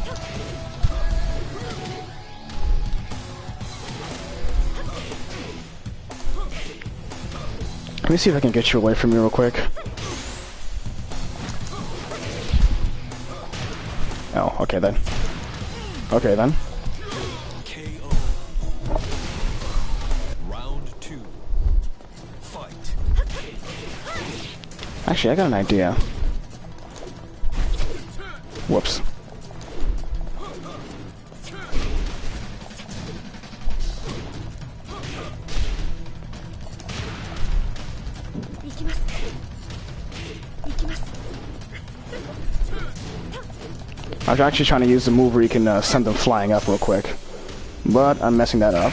Let me see if I can get you away from me real quick. Oh, okay then. Okay then. KO. Round 2. Fight. Actually, I got an idea. Whoops. I was actually trying to use the move where you can send them flying up real quick, but I'm messing that up.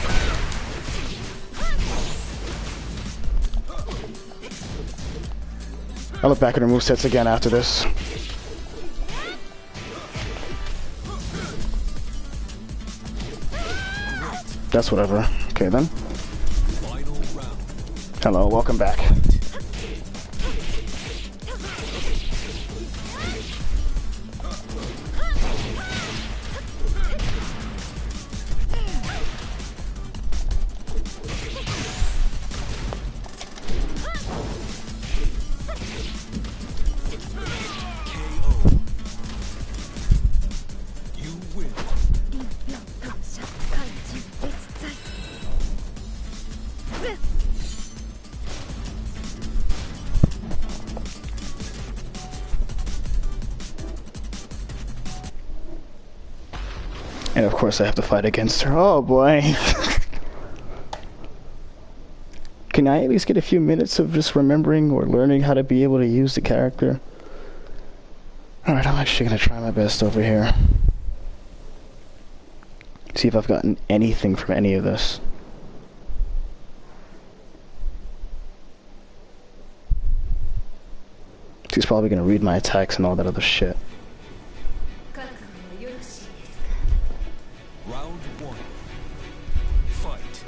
I'll look back at her movesets again after this. That's whatever. Okay then. Hello, welcome back. And of course I have to fight against her. Oh boy. Can I at least get a few minutes of just remembering or learning how to be able to use the character? Alright, I'm actually gonna try my best over here. See if I've gotten anything from any of this. She's probably gonna read my attacks and all that other shit. Round 1. Fight.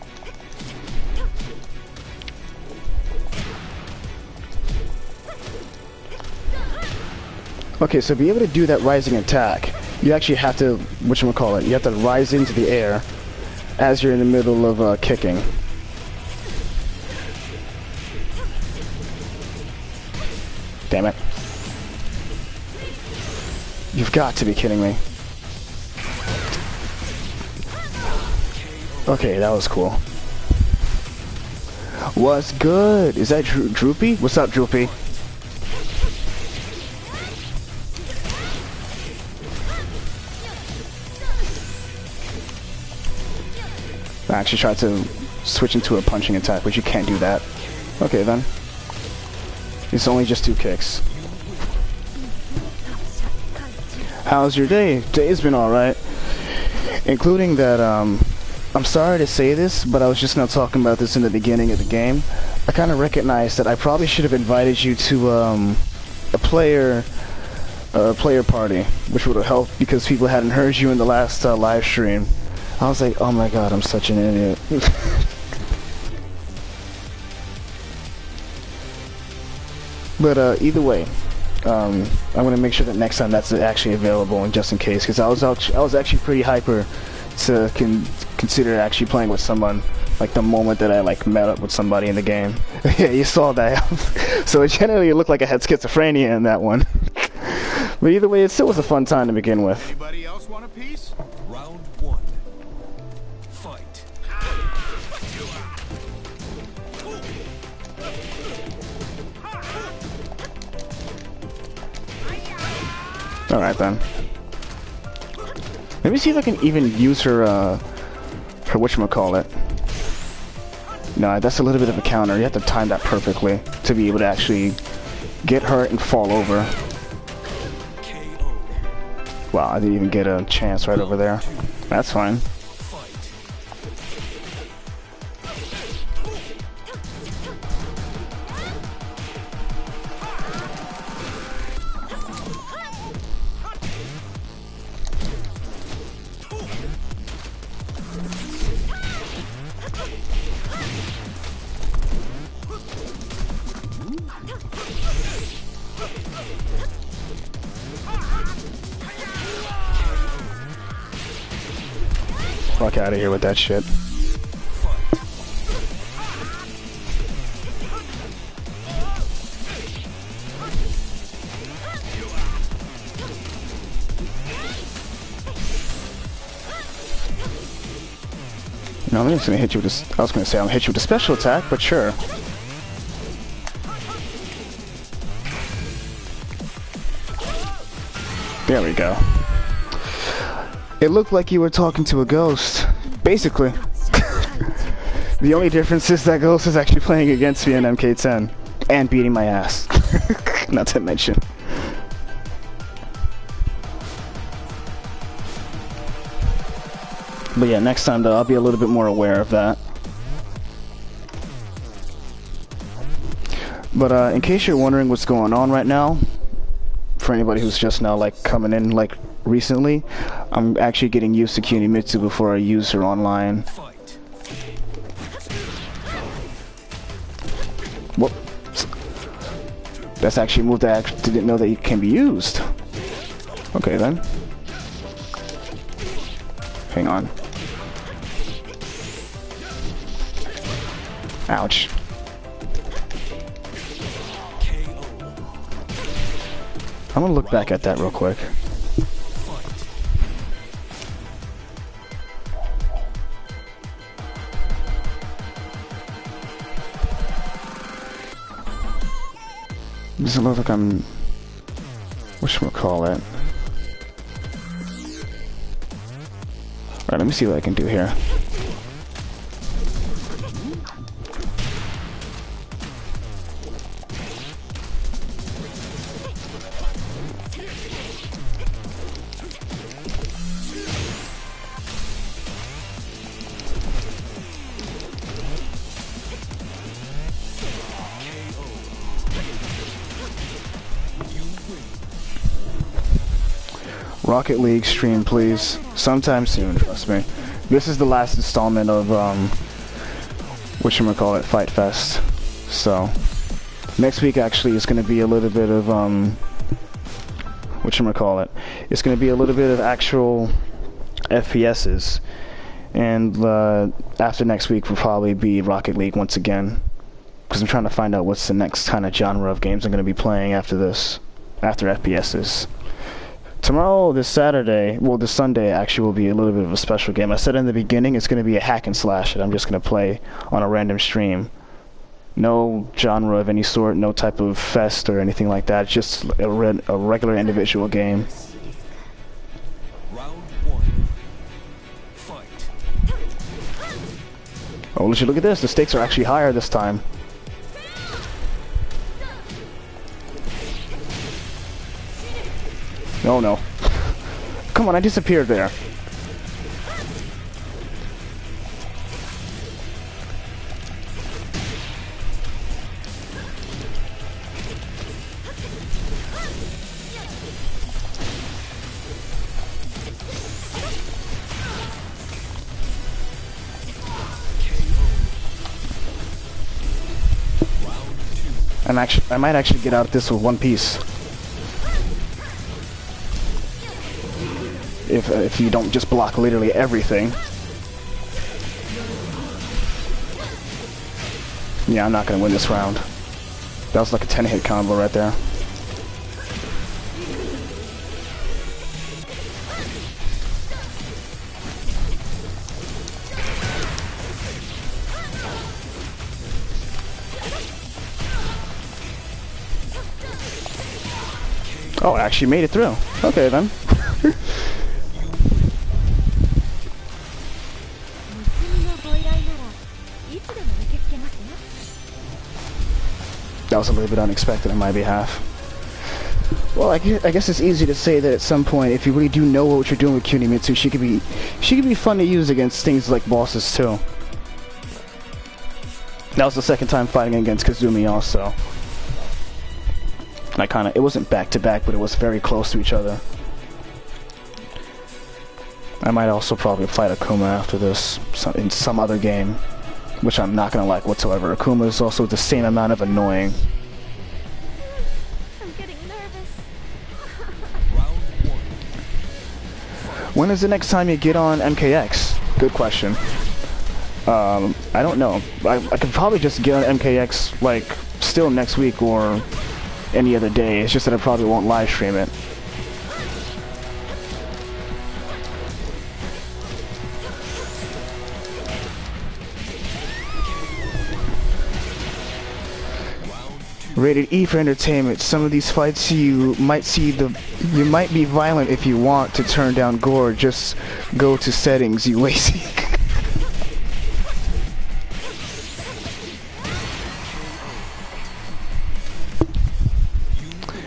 Okay, so to be able to do that rising attack, you actually have to, whatchamacallit, you have to rise into the air as you're in the middle of kicking. Damn it. You've got to be kidding me. Okay, that was cool. What's good? Is that Droopy? What's up, Droopy? I actually tried to switch into a punching attack, but you can't do that. Okay, then. It's only just 2 kicks. How's your day? Day's been alright. Including that, I'm sorry to say this, but I was just now talking about this in the beginning of the game. I kind of recognized that I probably should have invited you to, a player party, which would have helped because people hadn't heard you in the last, live stream. I was like, oh my god, I'm such an idiot. But either way, I'm gonna make sure that next time that's actually available, and just in case, because I was actually pretty hyper to consider actually playing with someone like the moment that I like met up with somebody in the game. Yeah, you saw that. So it generally looked like I had schizophrenia in that one. But either way, it still was a fun time to begin with. Anybody else want a piece? Round 1. Fight. Alright then. Let me see if I can even use her whatchamacallit. No, that's a little bit of a counter. You have to time that perfectly to be able to actually get hurt and fall over. Wow, I didn't even get a chance right over there. That's fine. Fuck out of here with that shit. No, I'm just gonna hit you with this. I was gonna say I'm gonna hit you with a special attack, but sure. There we go. It looked like you were talking to a ghost, basically. The only difference is that ghost is actually playing against me in MK10 and beating my ass. Not to mention. But yeah, next time though, I'll be a little bit more aware of that. But in case you're wondering what's going on right now, for anybody who's just now like coming in like recently, I'm actually getting used to Kunimitsu before I use her online. Whoops. That's actually a move that I actually didn't know that it can be used. Okay then. Hang on. Ouch. I'm gonna look back at that real quick. Doesn't look like I'm... whatchamacallit. Alright, let me see what I can do here. Rocket League stream, please. Sometime soon, trust me. This is the last installment of, whatchamacallit, Fight Fest. So, next week actually is going to be a little bit of, whatchamacallit. It's going to be a little bit of actual FPSs. And after next week will probably be Rocket League once again. Because I'm trying to find out what's the next kind of genre of games I'm going to be playing after this. After FPSs. Tomorrow, this Saturday, well, this Sunday actually will be a little bit of a special game. I said in the beginning it's going to be a hack and slash that I'm just going to play on a random stream. No genre of any sort, no type of fest or anything like that. It's just a regular individual game. Round one. Fight. Oh, look at this. The stakes are actually higher this time. Oh no. Come on, I disappeared there. I might actually get out of this with one piece. If you don't just block literally everything. Yeah, I'm not gonna win this round. That was like a 10-hit combo right there. Oh, I actually made it through. Okay then. That was a little bit unexpected on my behalf. Well, I guess it's easy to say that at some point, if you really do know what you're doing with Kunimitsu, she could be fun to use against things like bosses too. That was the second time fighting against Kazumi also. It wasn't back to back, but it was very close to each other. I might also probably fight Akuma after this in some other game, which I'm not gonna like whatsoever. Akuma is also the same amount of annoying. I'm getting nervous. When is the next time you get on MKX? Good question. I don't know. I could probably just get on MKX like still next week or any other day. It's just that I probably won't live stream it. Rated E for entertainment. Some of these fights you might be violent if you want to turn down gore. Just go to settings, you lazy.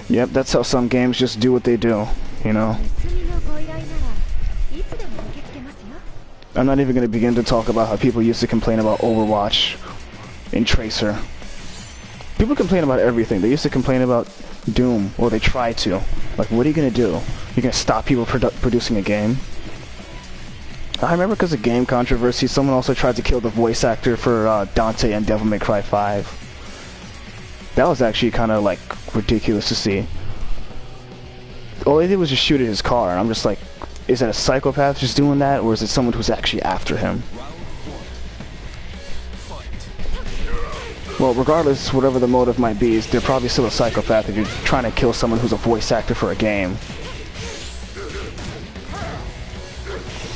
Yep, that's how some games just do what they do, you know. I'm not even going to begin to talk about how people used to complain about Overwatch in Tracer. People complain about everything. They used to complain about Doom, or they try to. Like, what are you going to do? You're going to stop people producing a game? I remember because of game controversy, someone also tried to kill the voice actor for Dante and Devil May Cry 5. That was actually kind of, like, ridiculous to see. All they did was just shoot at his car, and I'm just like, is that a psychopath just doing that, or is it someone who's actually after him? Well, regardless, whatever the motive might be, they're probably still a psychopath if you're trying to kill someone who's a voice actor for a game.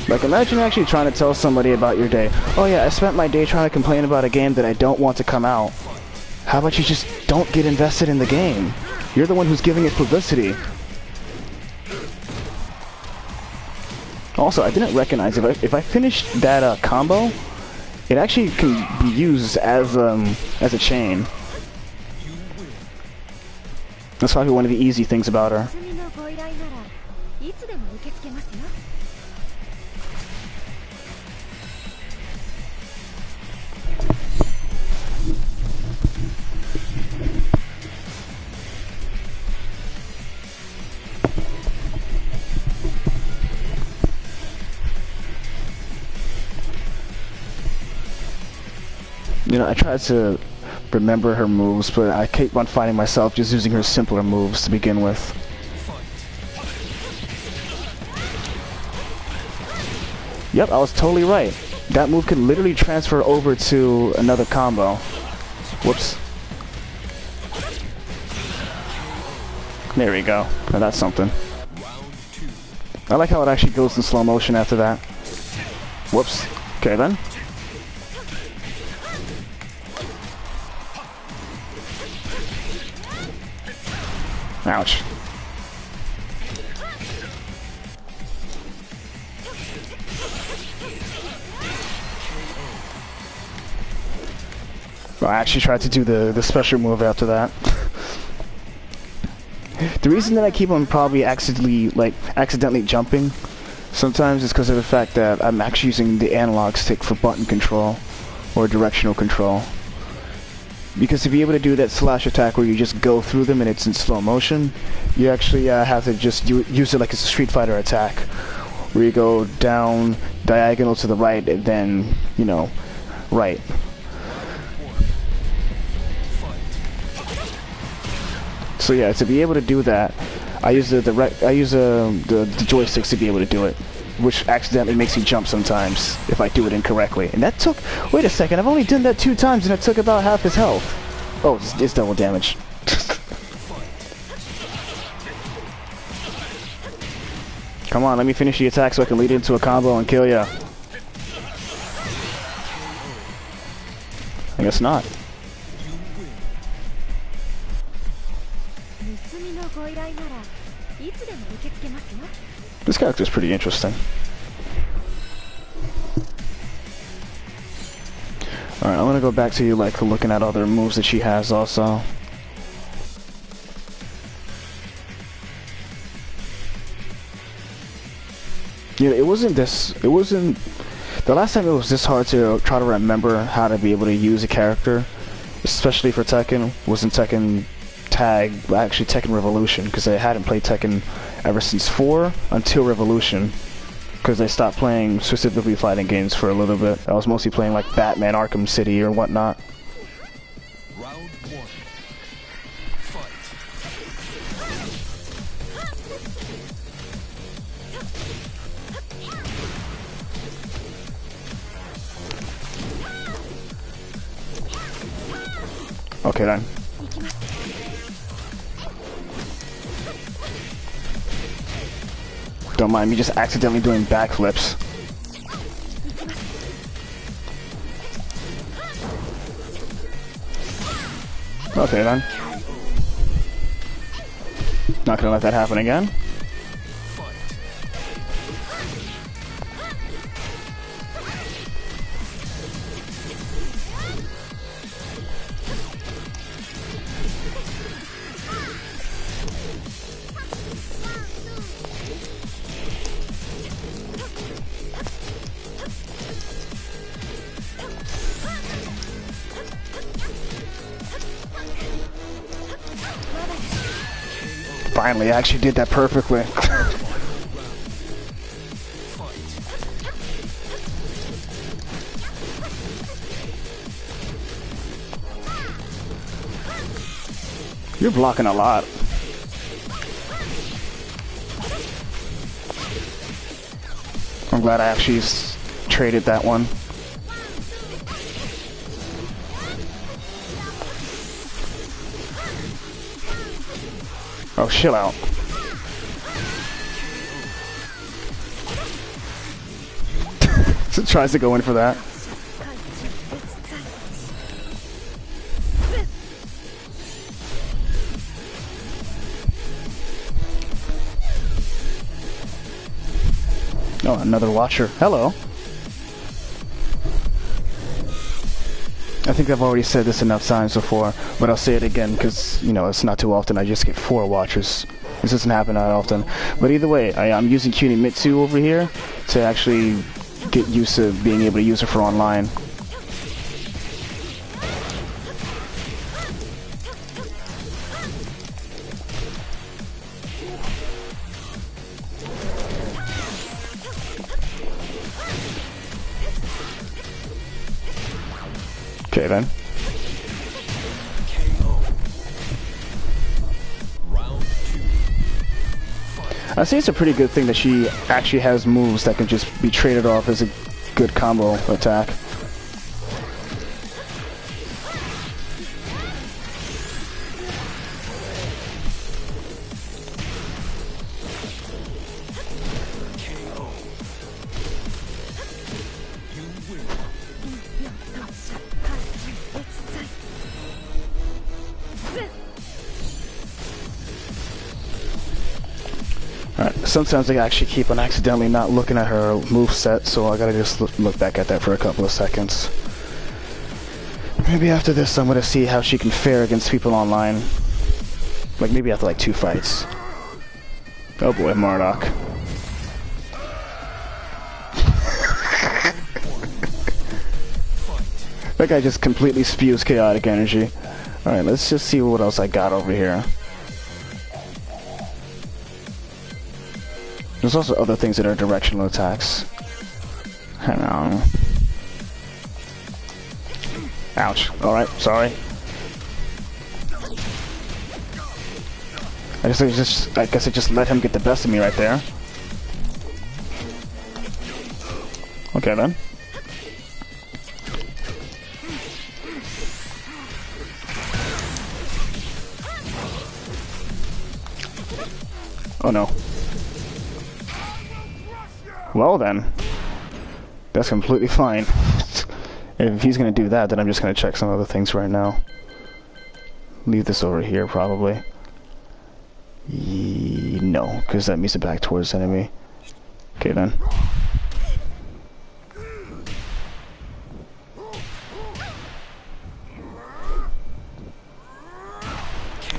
Like, imagine actually trying to tell somebody about your day. Oh yeah, I spent my day trying to complain about a game that I don't want to come out. How about you just don't get invested in the game? You're the one who's giving it publicity. Also, I didn't recognize if I finished that combo, it actually can be used as a chain. That's probably one of the easy things about her. You know, I tried to remember her moves, but I keep on finding myself just using her simpler moves to begin with. Yep, I was totally right. That move could literally transfer over to another combo. Whoops. There we go. Now that's something. I like how it actually goes in slow motion after that. Whoops. Okay then. Ouch. I actually tried to do the special move after that. The reason that I keep on probably accidentally jumping sometimes is because of the fact that I'm actually using the analog stick for button control or directional control. Because to be able to do that slash attack where you just go through them and it's in slow motion, you actually have to just use it like it's a Street Fighter attack, where you go down diagonal to the right and then, you know, right. So yeah, to be able to do that, I use the joysticks to be able to do it, which accidentally makes me jump sometimes if I do it incorrectly. And that took, wait a second, I've only done that 2 times and it took about half his health. Oh, it's double damage. Come on, let me finish the attack so I can lead into a combo and kill ya. I guess not. This character's pretty interesting. Alright, I'm gonna go back to you like looking at other moves that she has also. Yeah, the last time it was this hard to try to remember how to be able to use a character, especially for Tekken, was in Tekken Tag, actually Tekken Revolution, because I hadn't played Tekken ever since 4 until Revolution, because I stopped playing specifically fighting games for a little bit. I was mostly playing like Batman Arkham City or whatnot. Round 1. Fight. Okay then. Don't mind me just accidentally doing backflips. Okay then. Not gonna let that happen again. Finally, I actually did that perfectly. You're blocking a lot. I'm glad I actually traded that one. Oh, chill out. So it tries to go in for that. Oh, another watcher. Hello. I think I've already said this enough times before, but I'll say it again because, you know, it's not too often. I just get 4 watchers. This doesn't happen that often. But either way, I'm using Kunimitsu over here to actually get used to being able to use her for online. Okay then. I think it's a pretty good thing that she actually has moves that can just be traded off as a good combo attack. Alright, sometimes I actually keep on accidentally not looking at her moveset, so I gotta just look back at that for a couple of seconds. Maybe after this I'm gonna see how she can fare against people online. Like maybe after like 2 fights. Oh boy, Marduk. That guy just completely spews chaotic energy. Alright, let's just see what else I got over here. There's also other things that are directional attacks. Hang on. Ouch. Alright, sorry. I guess I just let him get the best of me right there. Okay then. Oh no. Well then, that's completely fine. If he's gonna do that, then I'm just gonna check some other things right now. Leave this over here, probably. No, because that means the back towards enemy. Okay then.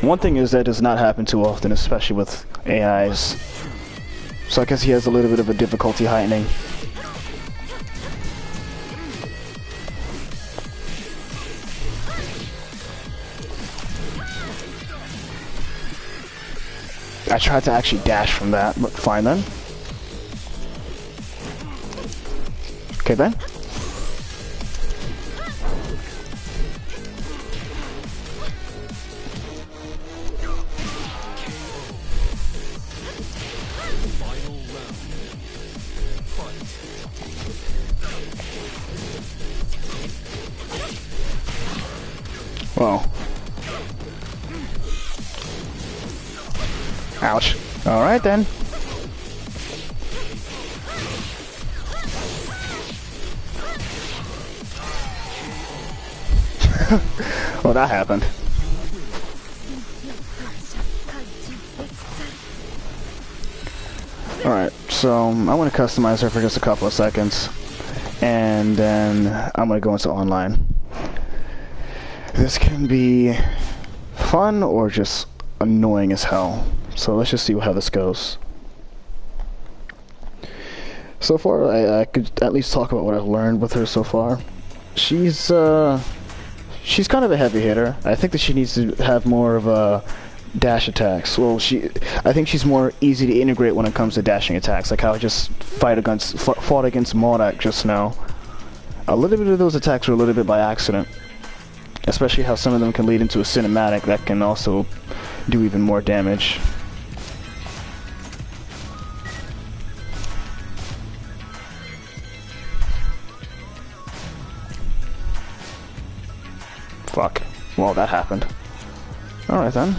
One thing is that does not happen too often, especially with AIs. So I guess he has a little bit of a difficulty heightening. I tried to actually dash from that, but fine then. Okay then. Whoa. Ouch. Alright then. Well, that happened. Alright, so I want to customize her for just a couple of seconds. And then I'm going to go into online. This can be fun or just annoying as hell. So let's just see how this goes. So far, I could at least talk about what I've learned with her so far. She's kind of a heavy hitter. I think that she needs to have more of a dash attacks. Well, I think she's more easy to integrate when it comes to dashing attacks, like how I just fought against Marduk just now. A little bit of those attacks were a little bit by accident. Especially how some of them can lead into a cinematic that can also do even more damage. Fuck. Well, that happened. Alright then.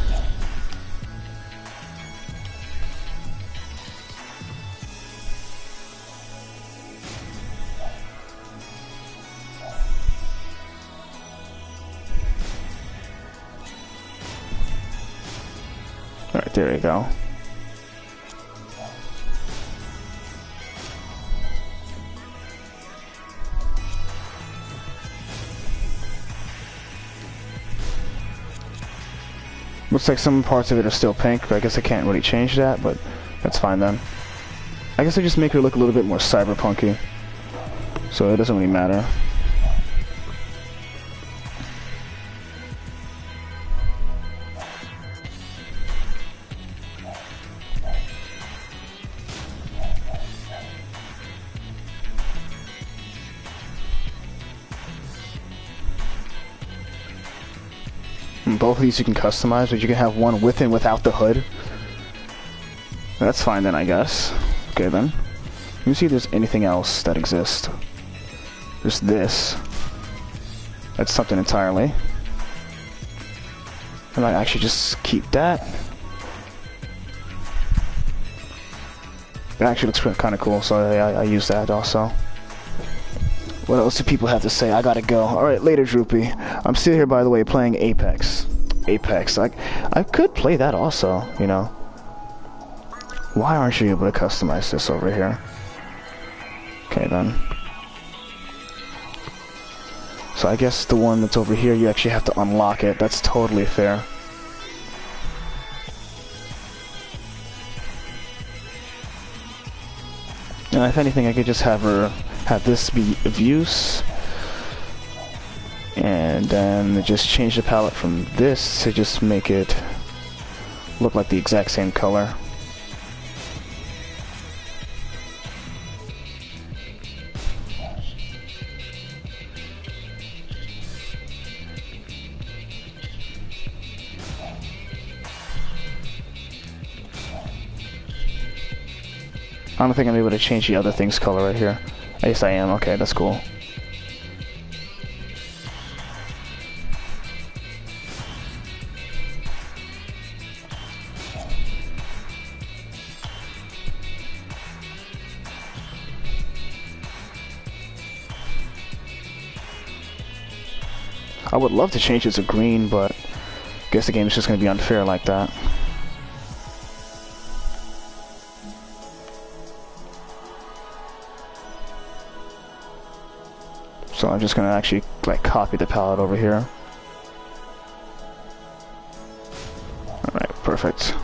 Alright, there you go. Looks like some parts of it are still pink, but I guess I can't really change that, but that's fine then. I guess I just make her look a little bit more cyberpunky, so it doesn't really matter. Both of these you can customize, but you can have one with and without the hood. That's fine then, I guess. Okay then. Let me see if there's anything else that exists. There's this. That's something entirely. I might actually just keep that. It actually looks kind of cool, so I use that also. What else do people have to say? I gotta go. Alright, later, Droopy. I'm still here, by the way, playing Apex. Apex. I could play that also, you know. Why aren't you able to customize this over here? Okay, then. So I guess the one that's over here, you actually have to unlock it. That's totally fair. And if anything, I could just have this be of use, and then just change the palette from this to just make it look like the exact same color. I don't think I'm able to change the other thing's color right here. Yes, I am. Okay, that's cool. I would love to change it to green, but I guess the game is just going to be unfair like that. So I'm just going to actually like copy the palette over here. Alright, perfect.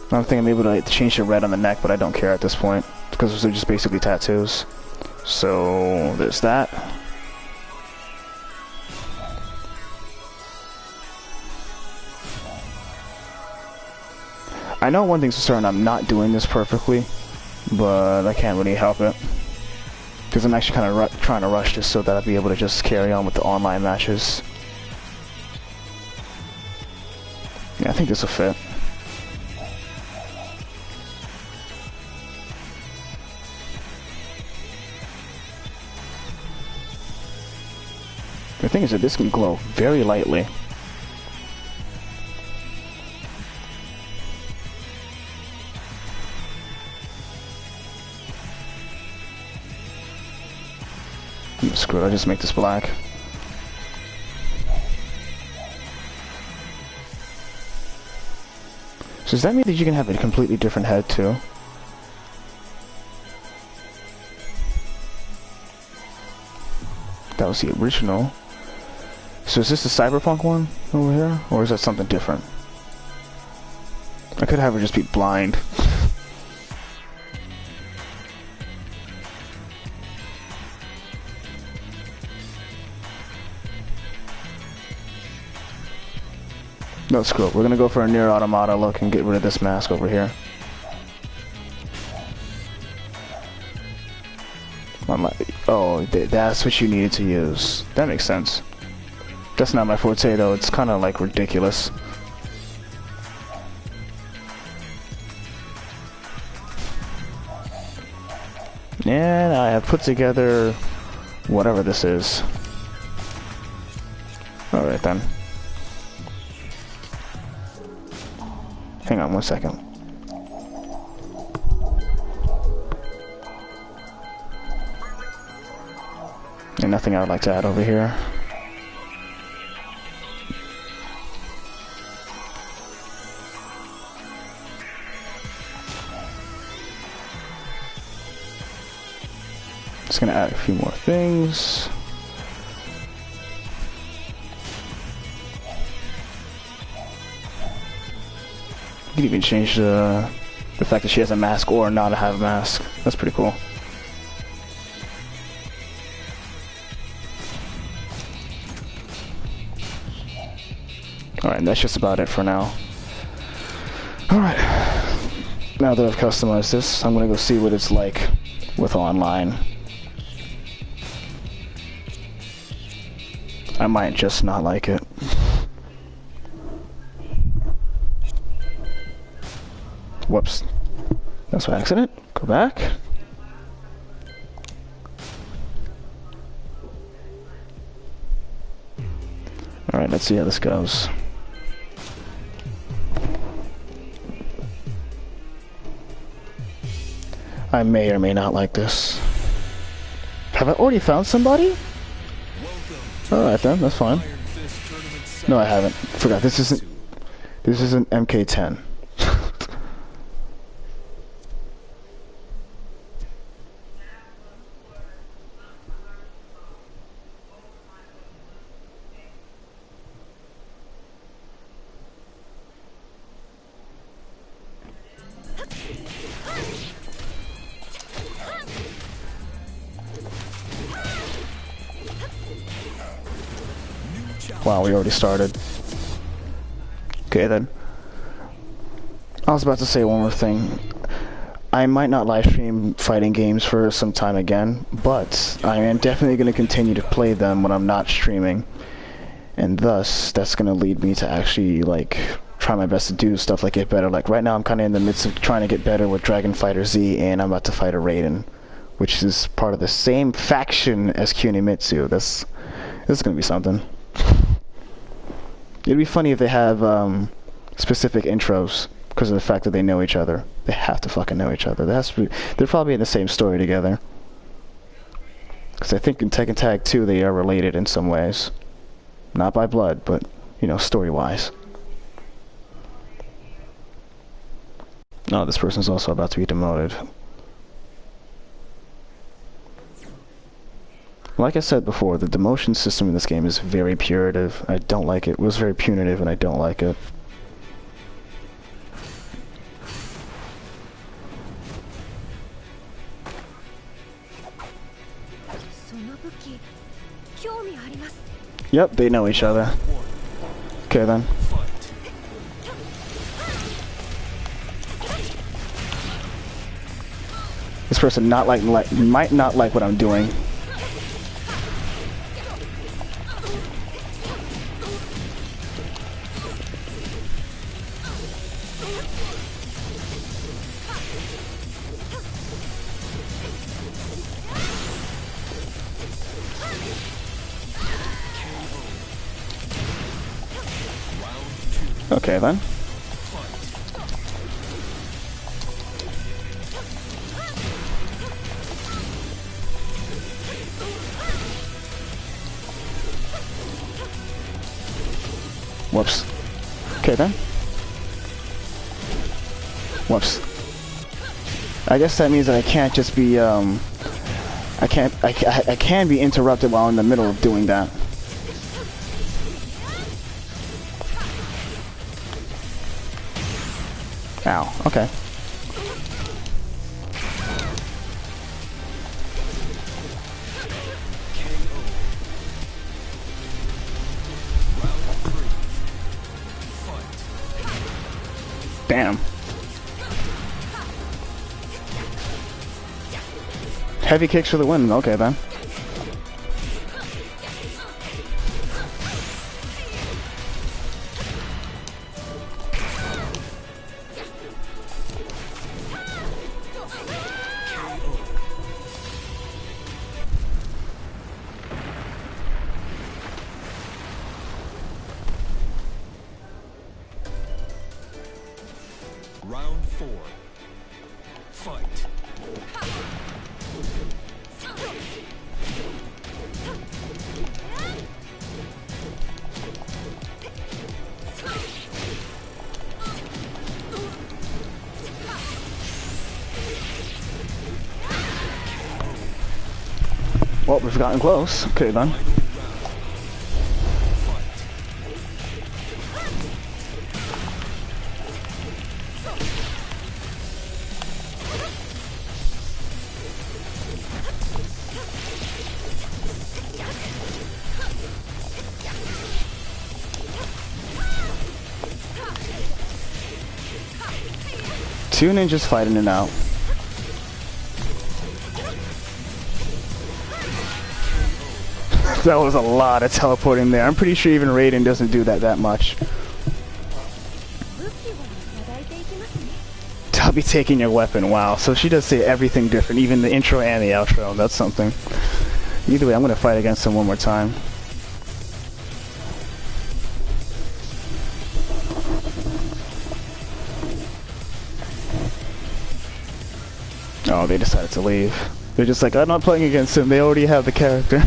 I don't think I'm able to change the red on the neck, but I don't care at this point because those are just basically tattoos. So there's that. I know one thing's for certain, I'm not doing this perfectly, but I can't really help it. Because I'm actually kind of trying to rush this so that I'll be able to just carry on with the online matches. Yeah, I think this will fit. The thing is that this can glow very lightly. Screw it, I'll just make this black. So does that mean that you can have a completely different head too? That was the original. So is this the cyberpunk one over here? Or is that something different? I could have her just be blind. No, screw it. We're gonna go for a near automata look and get rid of this mask over here. Oh, that's what you needed to use. That makes sense. That's not my forte though. It's kind of like ridiculous. And I have put together whatever this is. Alright then. Hang on one second. And nothing I would like to add over here. Just gonna add a few more things. You can even change the fact that she has a mask or not have a mask. That's pretty cool. Alright, that's just about it for now. Alright. Now that I've customized this, I'm gonna go see what it's like with online. I might just not like it. Whoops. That's an accident. Go back. Alright, let's see how this goes. I may or may not like this. Have I already found somebody? Alright then, that's fine. No, I haven't. Forgot, this isn't MK10. Wow, we already started. Okay then. I was about to say one more thing. I might not live stream fighting games for some time again, but I am definitely going to continue to play them when I'm not streaming. And thus, that's going to lead me to actually, like, try my best to do stuff like get better. Like, right now I'm kind of in the midst of trying to get better with Dragon Fighter Z, and I'm about to fight a Raiden, which is part of the same faction as Kunimitsu. This is going to be something. It'd be funny if they have specific intros because of the fact that they know each other. They have to fucking know each other. They're probably in the same story together. Because I think in Tekken Tag 2 they are related in some ways. Not by blood, but, you know, story-wise. Oh, this person's also about to be demoted. Like I said before, the demotion system in this game is very punitive. I don't like it. It was very punitive, and I don't like it. Yep, they know each other. Okay then. This person might not like what I'm doing. Okay then. Whoops. Okay then. Whoops. I guess that means that I can't just be I can be interrupted while in the middle of doing that. Ow, okay. Damn. Heavy kicks for the win. Okay then. Round 4. Fight. Well, we've gotten close. Okay then. Two ninjas fighting it out. That was a lot of teleporting there. I'm pretty sure even Raiden doesn't do that much. I'll be taking your weapon. Wow. So she does say everything different, even the intro and the outro. That's something. Either way, I'm going to fight against him one more time. Oh, they decided to leave. They're just like, I'm not playing against him. They already have the character.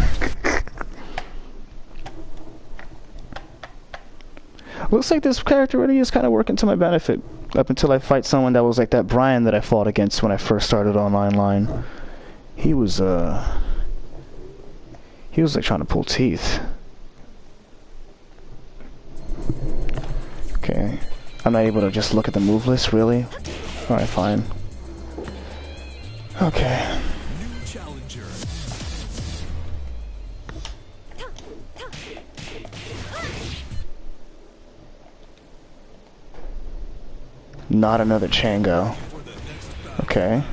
Looks like this character really is kind of working to my benefit. Up until I fight someone that was like that Brian that I fought against when I first started online. He was like trying to pull teeth. Okay. I'm not able to just look at the move list, really? Alright, fine. Okay. New challenger. Not another Chango. Okay.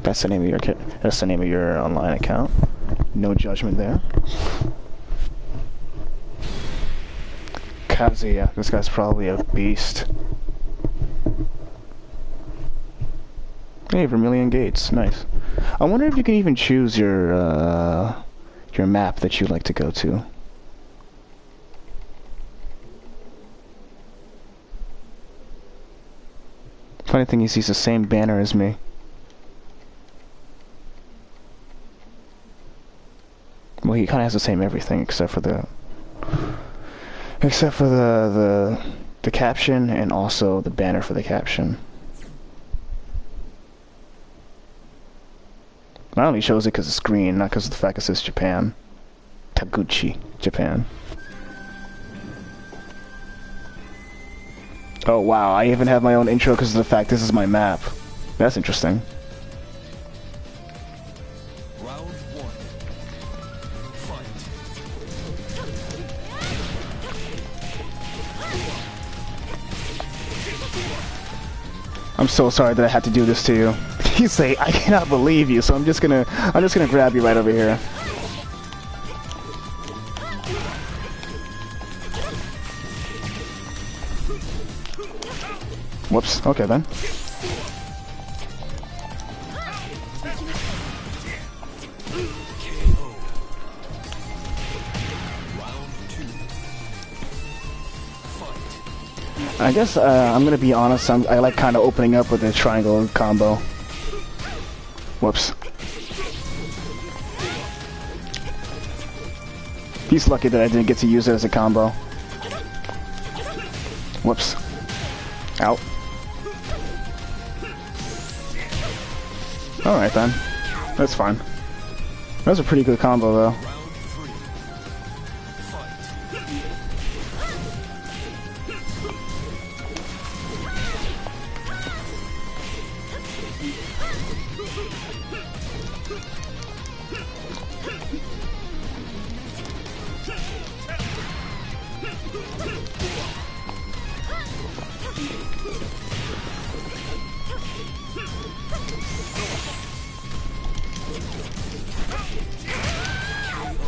That's the name of your that's the name of your online account. No judgment there. Kazuya, this guy's probably a beast. Hey, Vermilion Gates, nice. I wonder if you can even choose your map that you'd like to go to. Funny thing is, he's the same banner as me. Well, he kind of has the same everything except for the caption and also the banner for the caption. I only chose it because it's green, not because of the fact it says Japan. Taguchi, Japan. Oh wow, I even have my own intro because of the fact this is my map. That's interesting. Round one. Fight. I'm so sorry that I had to do this to you. You say, I cannot believe you, so I'm just gonna grab you right over here. Whoops, okay then. I guess I'm gonna be honest, I like kind of opening up with a triangle combo. Whoops. He's lucky that I didn't get to use it as a combo. Whoops. Out. Alright then. That's fine. That was a pretty good combo though.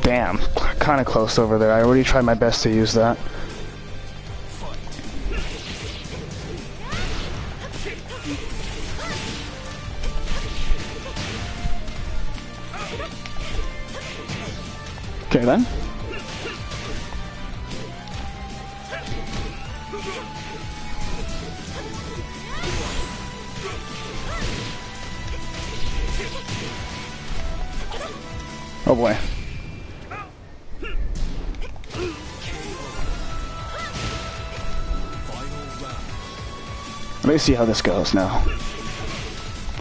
Damn, kind of close over there. I already tried my best to use that. Okay then. Oh boy. Let me see how this goes now.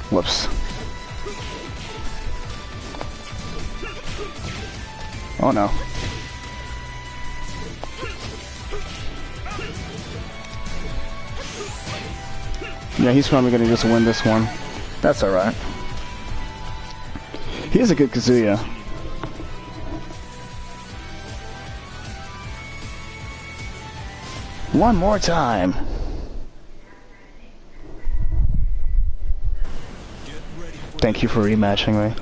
Whoops. Oh no. Yeah, he's probably gonna just win this one. That's alright. He is a good Kazuya. One more time. Thank you for rematching me.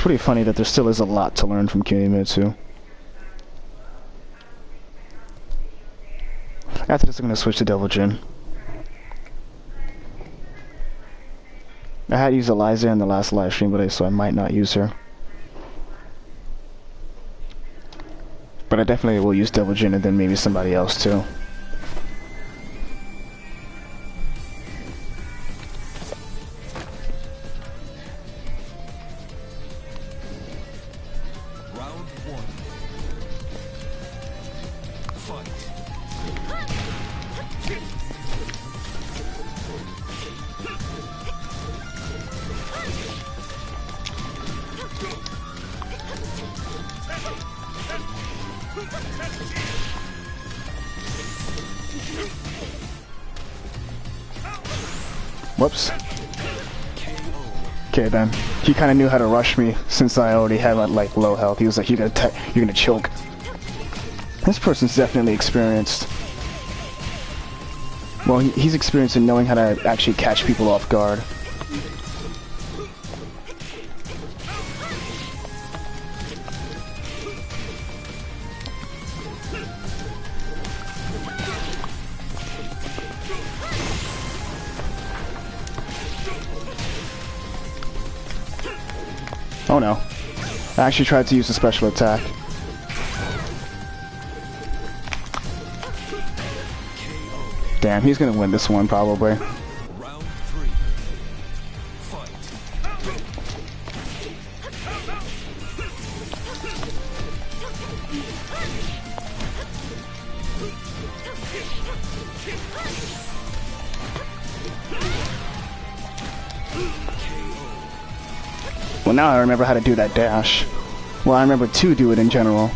pretty funny that there still is a lot to learn from Kunimitsu. After this, I'm going to switch to Devil Jin. I had used Eliza in the last live stream today, so I might not use her. But I definitely will use Devil Jin and then maybe somebody else too. Whoops. Okay then. He kind of knew how to rush me since I already had like low health. He was like, you're gonna choke. This person's definitely experienced. Well, he's experienced in knowing how to actually catch people off guard. Oh no. I actually tried to use a special attack. Damn, he's gonna win this one probably. Round 3. Fight. Well, now I remember how to do that dash. Well, I remember to do it in general.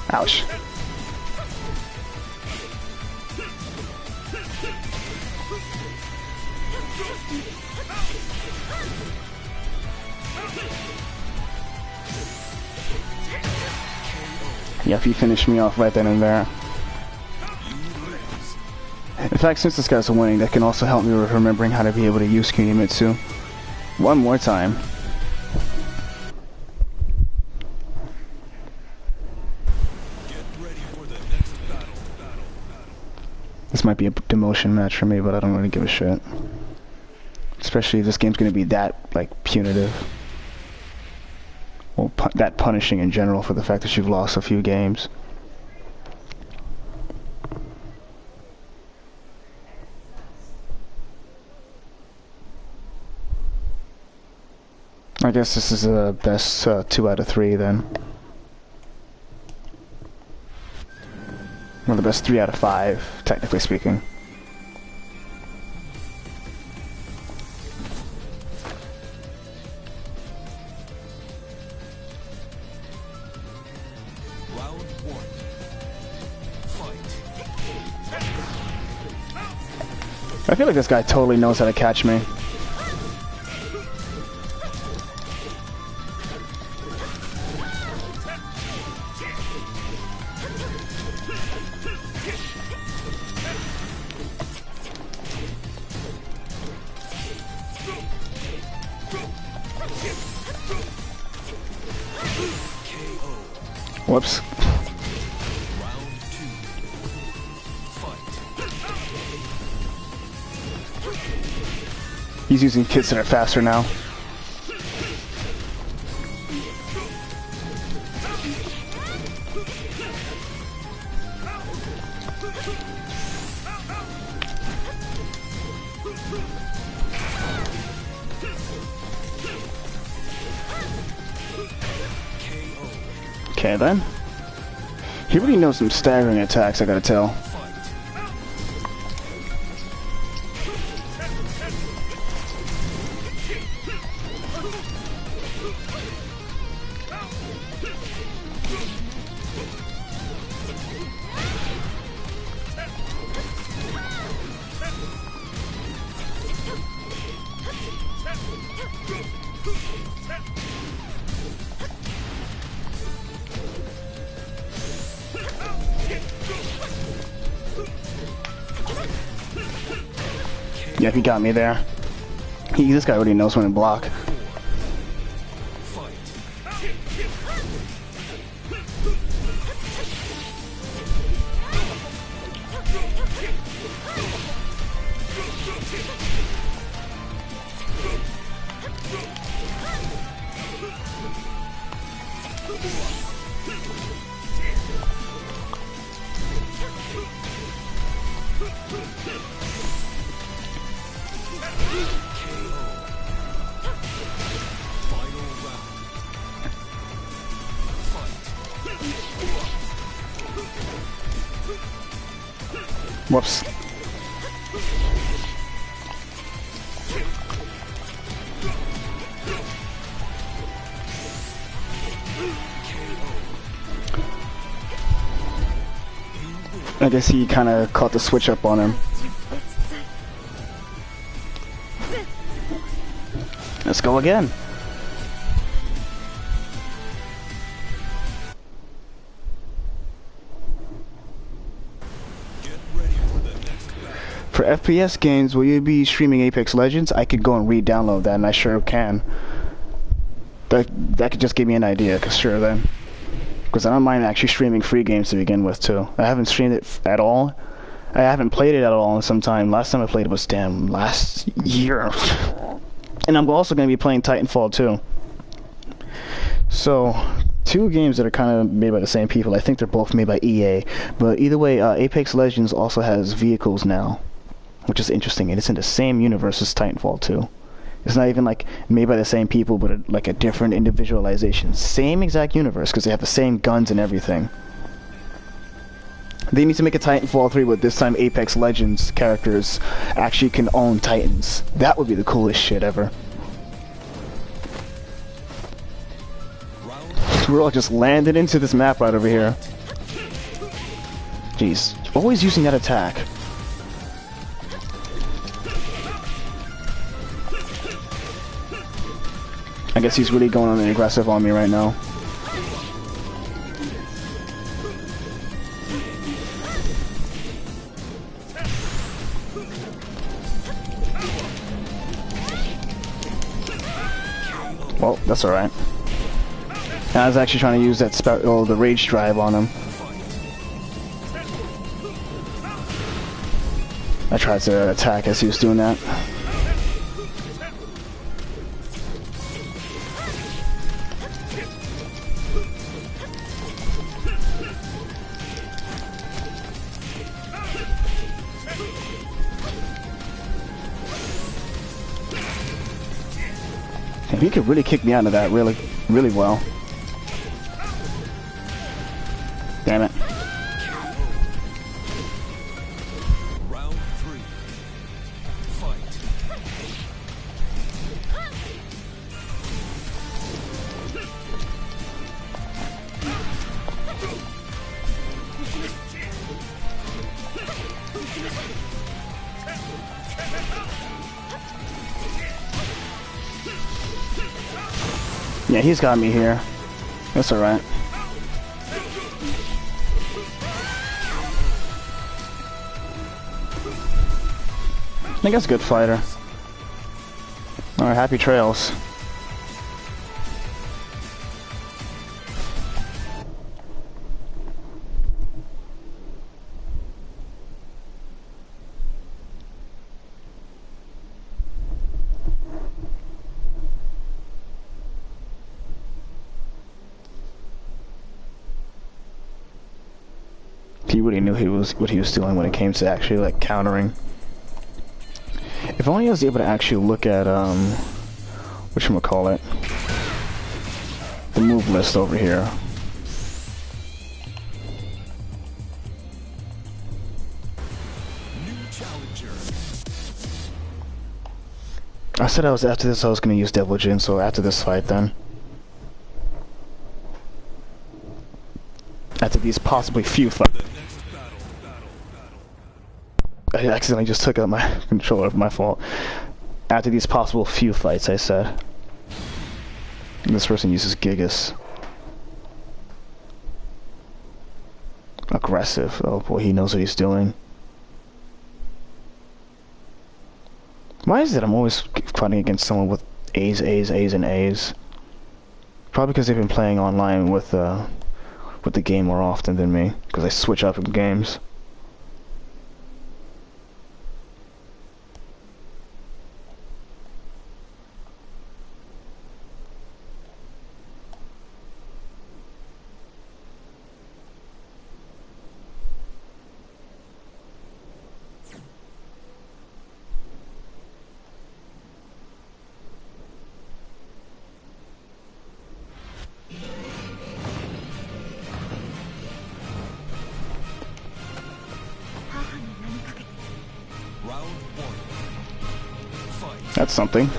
Ouch. Yep, he finished me off right then and there. In fact, since this guy's winning, that can also help me with remembering how to be able to use Kunimitsu. One more time. This might be a demotion match for me, but I don't really give a shit. Especially if this game's gonna be that, like, punitive. Well, that punishing in general for the fact that you've lost a few games. I guess this is the best 2 out of 3 then. Well, the best 3 out of 5, technically speaking. Round 1. Fight. I feel like this guy totally knows how to catch me. Whoops. Round 2. Fight. He's using kits that are faster now. Okay then. He really knows some staggering attacks, I gotta tell. Yeah, he got me there. This guy already knows when to block. Whoops. I guess he kind of caught the switch up on him. Let's go again. For FPS games, will you be streaming Apex Legends? I could go and re-download that, and I sure can. That could just give me an idea, cause sure then. Because I don't mind actually streaming free games to begin with too. I haven't streamed it at all. I haven't played it at all in some time. Last time I played it was last year. And I'm also going to be playing Titanfall 2. So, two games that are kind of made by the same people. I think they're both made by EA. But either way, Apex Legends also has vehicles now, which is interesting. And it's in the same universe as Titanfall 2. It's not even like made by the same people, but like a different individualization. Same exact universe, because they have the same guns and everything. They need to make a Titanfall 3, but this time Apex Legends characters actually can own Titans. That would be the coolest shit ever. We're all just landed into this map right over here. Jeez, always using that attack. I guess he's really going on the aggressive on me right now. Well, that's alright. I was actually trying to use that the rage drive on him. I tried to attack as he was doing that. He could really kick me out of that really well. Damn it. Round 3. Fight. Yeah, he's got me here. That's alright. I think that's a good fighter. Alright, happy trails. He really knew what he was doing when it came to actually like countering. If only I was able to actually look at whatchamacallit, the move list over here. New challenger. I said after this I was gonna use Devil Jin, so after this fight then. After these possibly few fights. I accidentally just took out my controller, my fault. After these possible few fights, I said. And this person uses Gigas. Aggressive. Oh boy, he knows what he's doing. Why is it I'm always fighting against someone with A's, A's, A's, and A's? Probably because they've been playing online with the game more often than me, because I switch up in games. That's something.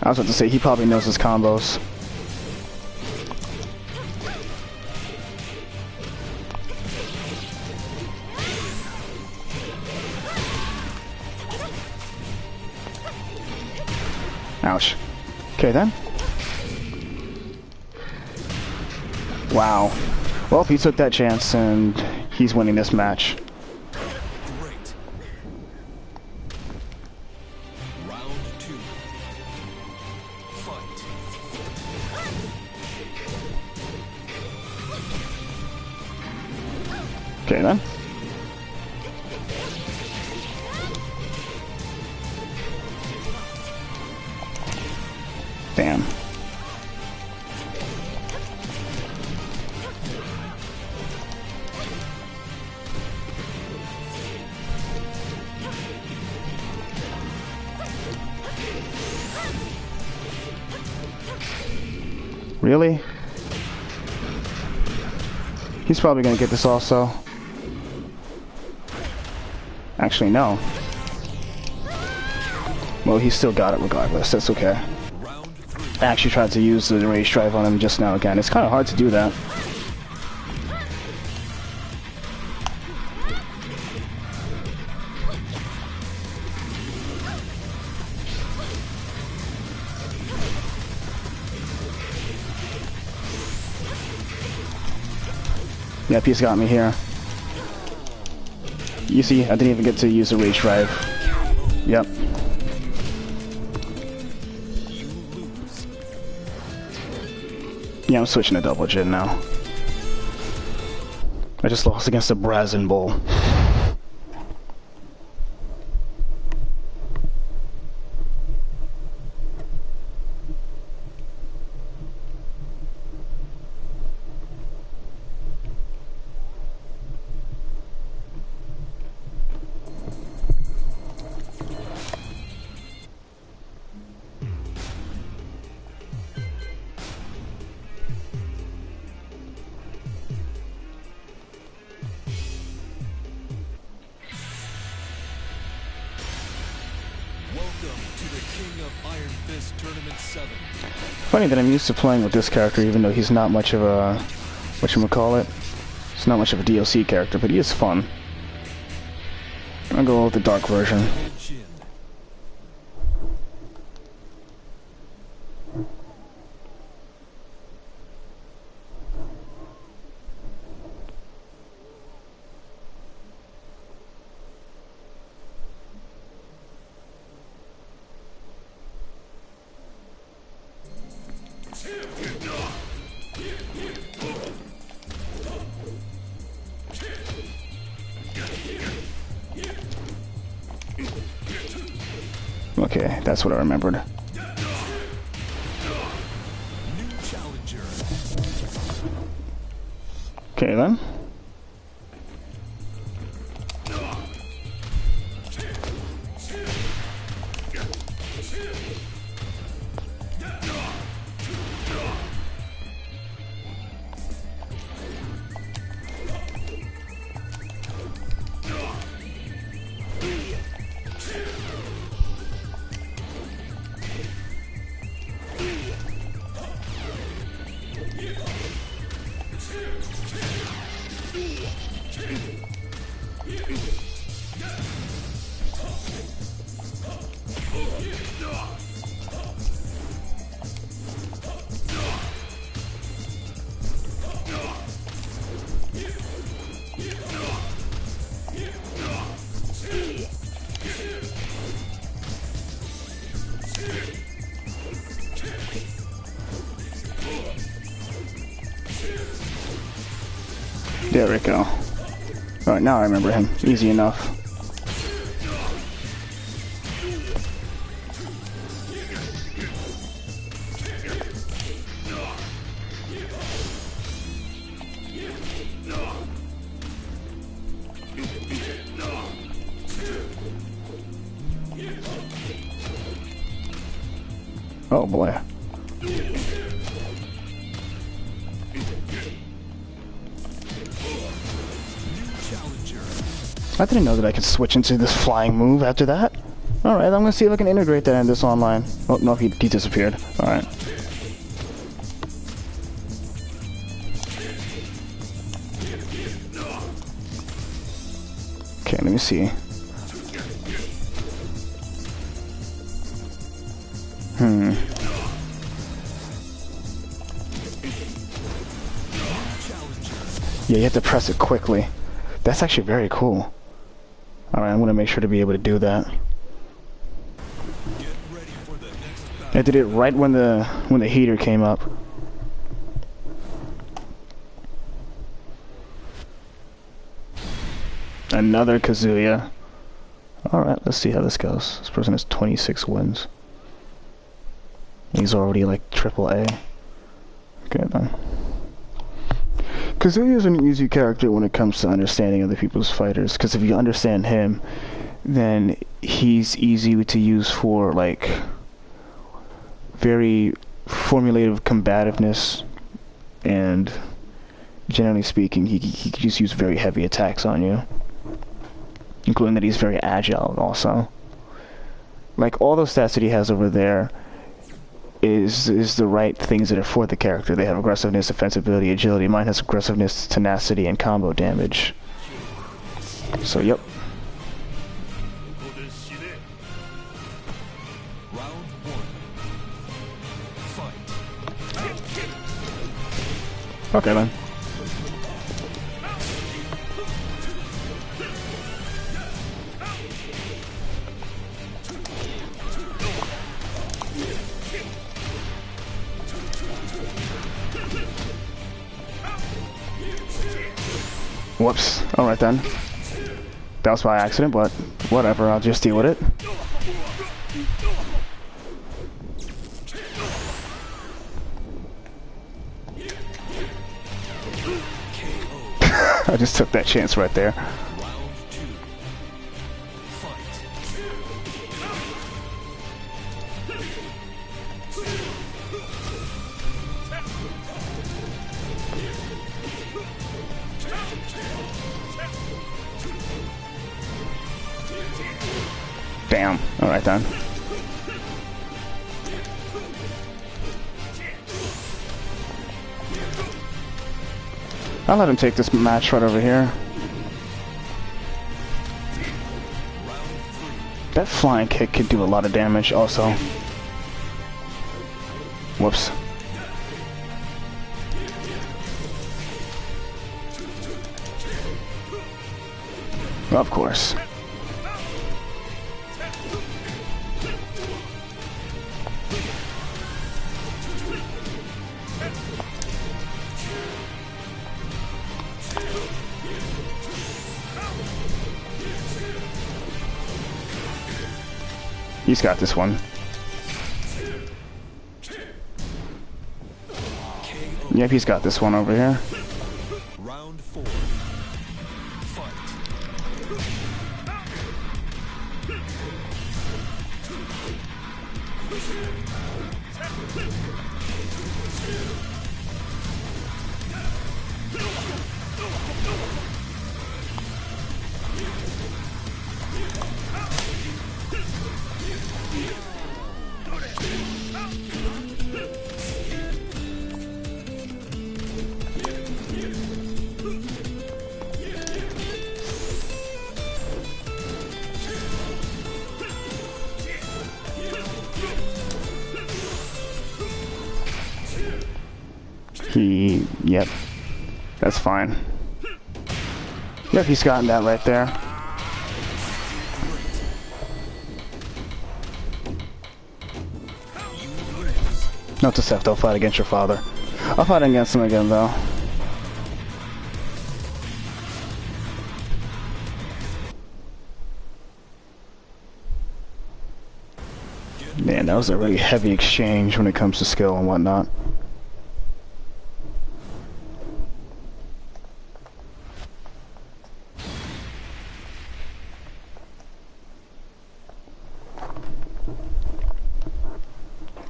I was about to say, he probably knows his combos. Ouch. Okay then. Wow. Well, he took that chance and he's winning this match. Great. Round 2. Fight. Okay then. Damn. Really? He's probably gonna get this also. Actually, no. Well, he still got it regardless. That's okay. I actually tried to use the rage drive on him just now again. It's kind of hard to do that. Yep, he's got me here. You see, I didn't even get to use the rage drive. Yep. Yeah, I'm switching to double gin now. I just lost against a Brazen Bull. Funny that I'm used to playing with this character, even though he's not much of a, whatchamacallit, he's not much of a DLC character, but he is fun. I'll go with the dark version. Okay, that's what I remembered. Okay then. There we go. Alright, now I remember him. Easy enough. Oh boy. I didn't know that I could switch into this flying move after that. Alright, I'm gonna see if I can integrate that in this online. Oh, no, he disappeared. Alright. Okay, let me see. Yeah, you have to press it quickly. That's actually very cool. Alright, I'm gonna make sure to be able to do that. I did it right when the heater came up. Another Kazuya. Alright, let's see how this goes. This person has 26 wins. He's already like AAA. Okay then. Kazuya is an easy character when it comes to understanding other people's fighters, because if you understand him, then he's easy to use for like very formulative combativeness, and generally speaking, he can just use very heavy attacks on you, including that he's very agile also. Like all those stats that he has over there is the right things that are for the character. They have aggressiveness, defensibility, agility. Mine has aggressiveness, tenacity, and combo damage. So, yep. Okay then. Whoops. Alright then. That was by accident, but whatever, I'll just deal with it. I just took that chance right there. Damn. Alright then. I'll let him take this match right over here. That flying kick could do a lot of damage also. Whoops. Of course. He's got this one. Yep, he's got this one over here. Round 4. Fight. Yep, that's fine. Yep, he's gotten that right there. Note to self, don't fight against your father. I'll fight against him again though. Man, that was a really heavy exchange when it comes to skill and whatnot.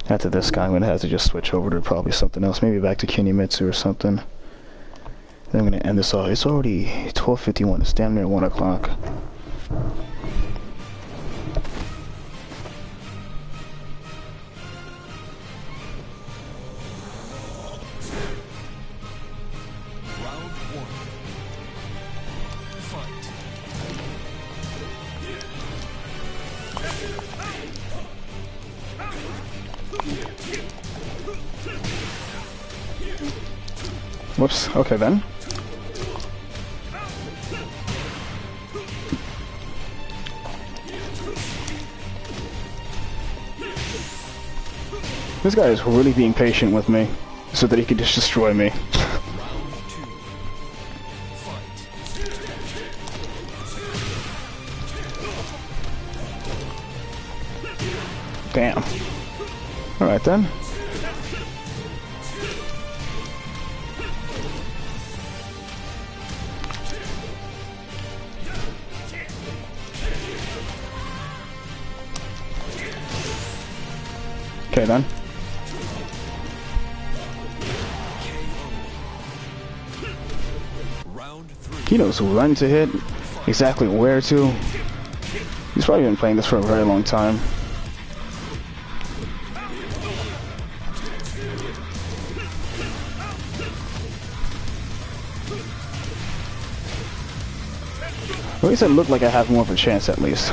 After this guy, I'm gonna have to just switch over to probably something else. Maybe back to Kunimitsu or something. Then I'm gonna end this off. It's already 12:51. It's damn near 1 o'clock. Whoops, okay then. This guy is really being patient with me so that he can just destroy me. Damn. Alright then. Okay then. He knows when to hit, exactly where to. He's probably been playing this for a very long time. At least it looked like I have more of a chance at least.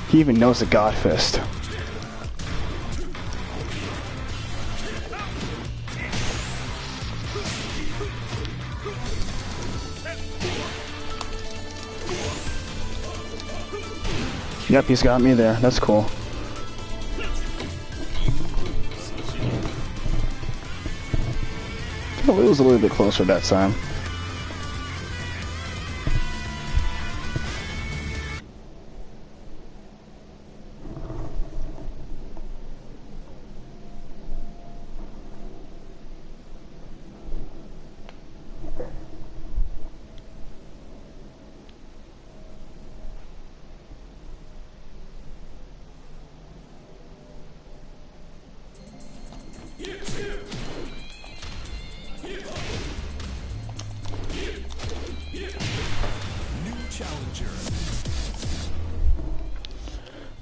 He even knows the God Fist. Yep, he's got me there. That's cool. Oh, it was a little bit closer that time.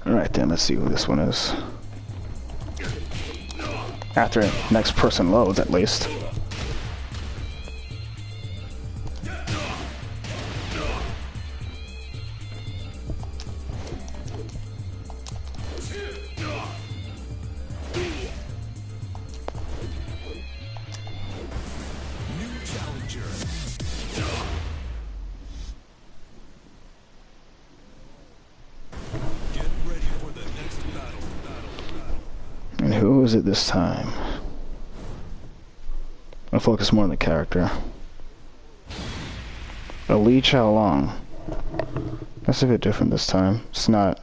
Alright then, let's see who this one is. After next person loads, at least. And who is it this time? I'll focus more on the character. Li Long. That's a bit different this time. It's not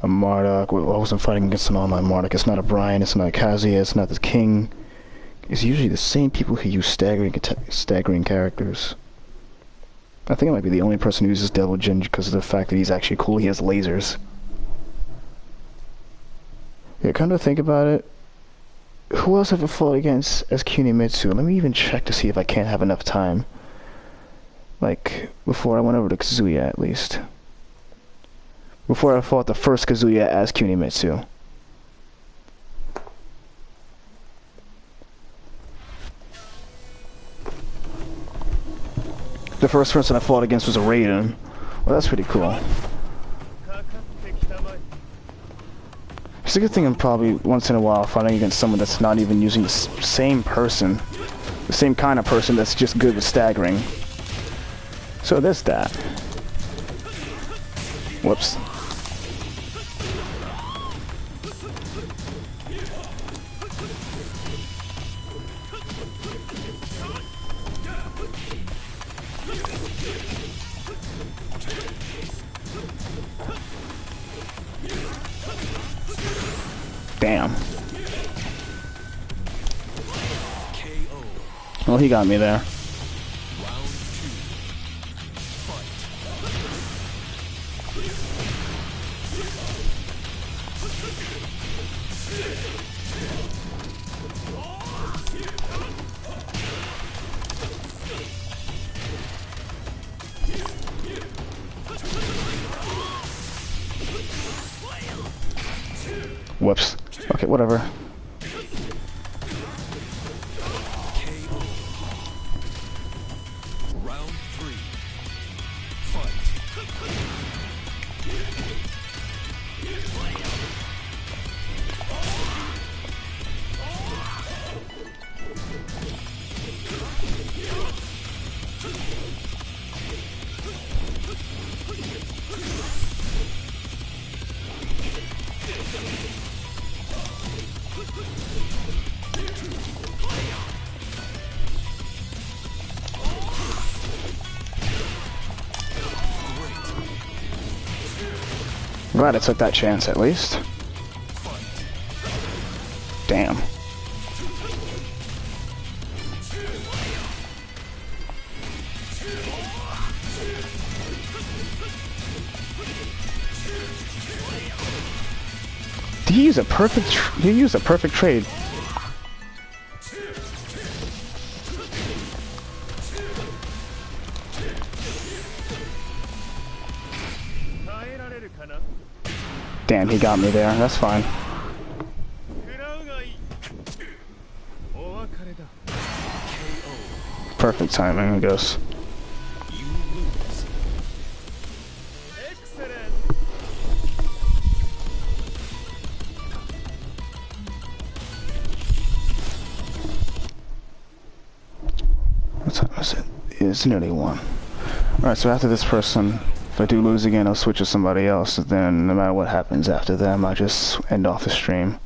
a Marduk. I wasn't fighting against an online Marduk. It's not a Brian. It's not a Kazuya. It's not the King. It's usually the same people who use staggering characters. I think I might be the only person who uses Devil Jin because of the fact that he's actually cool. He has lasers. Yeah, come to think about it, who else have I fought against as Kunimitsu? Let me even check to see if I can't have enough time. Like, before I went over to Kazuya, at least. Before I fought the first Kazuya as Kunimitsu. The first person I fought against was a Raiden. Well, that's pretty cool. It's a good thing I'm probably once in a while fighting against someone that's not even using the same person. The same kind of person that's just good with staggering. So there's that. Whoops. Damn. Well, he got me there. Whoops. Okay, whatever. Round 3. Fight. Glad I took that chance at least. Damn. Did he use a perfect trade? Damn, he got me there. That's fine. Perfect timing, I guess. What time is it? It's nearly 1. Alright, so after this person, if I do lose again, I'll switch to somebody else. Then no matter what happens after them, I just end off the stream.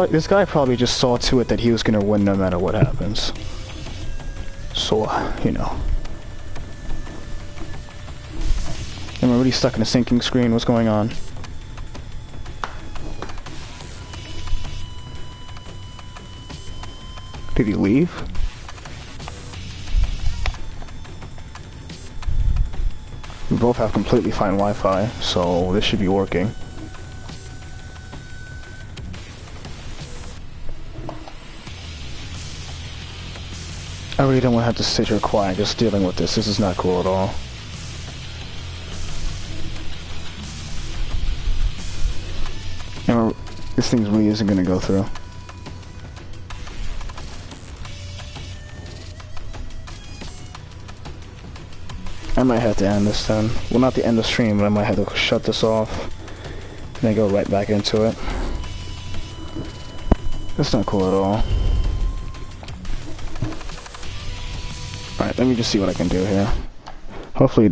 This guy probably just saw to it that he was gonna win no matter what happens. So, you know. I'm already stuck in a sinking screen. What's going on? Did he leave? We both have completely fine Wi-Fi, so this should be working. I really don't want to have to sit here quiet just dealing with this. This is not cool at all. And this thing really isn't going to go through. I might have to end this then. Well, not the end of the stream, but I might have to shut this off and then go right back into it. That's not cool at all. Alright, let me just see what I can do here. Hopefully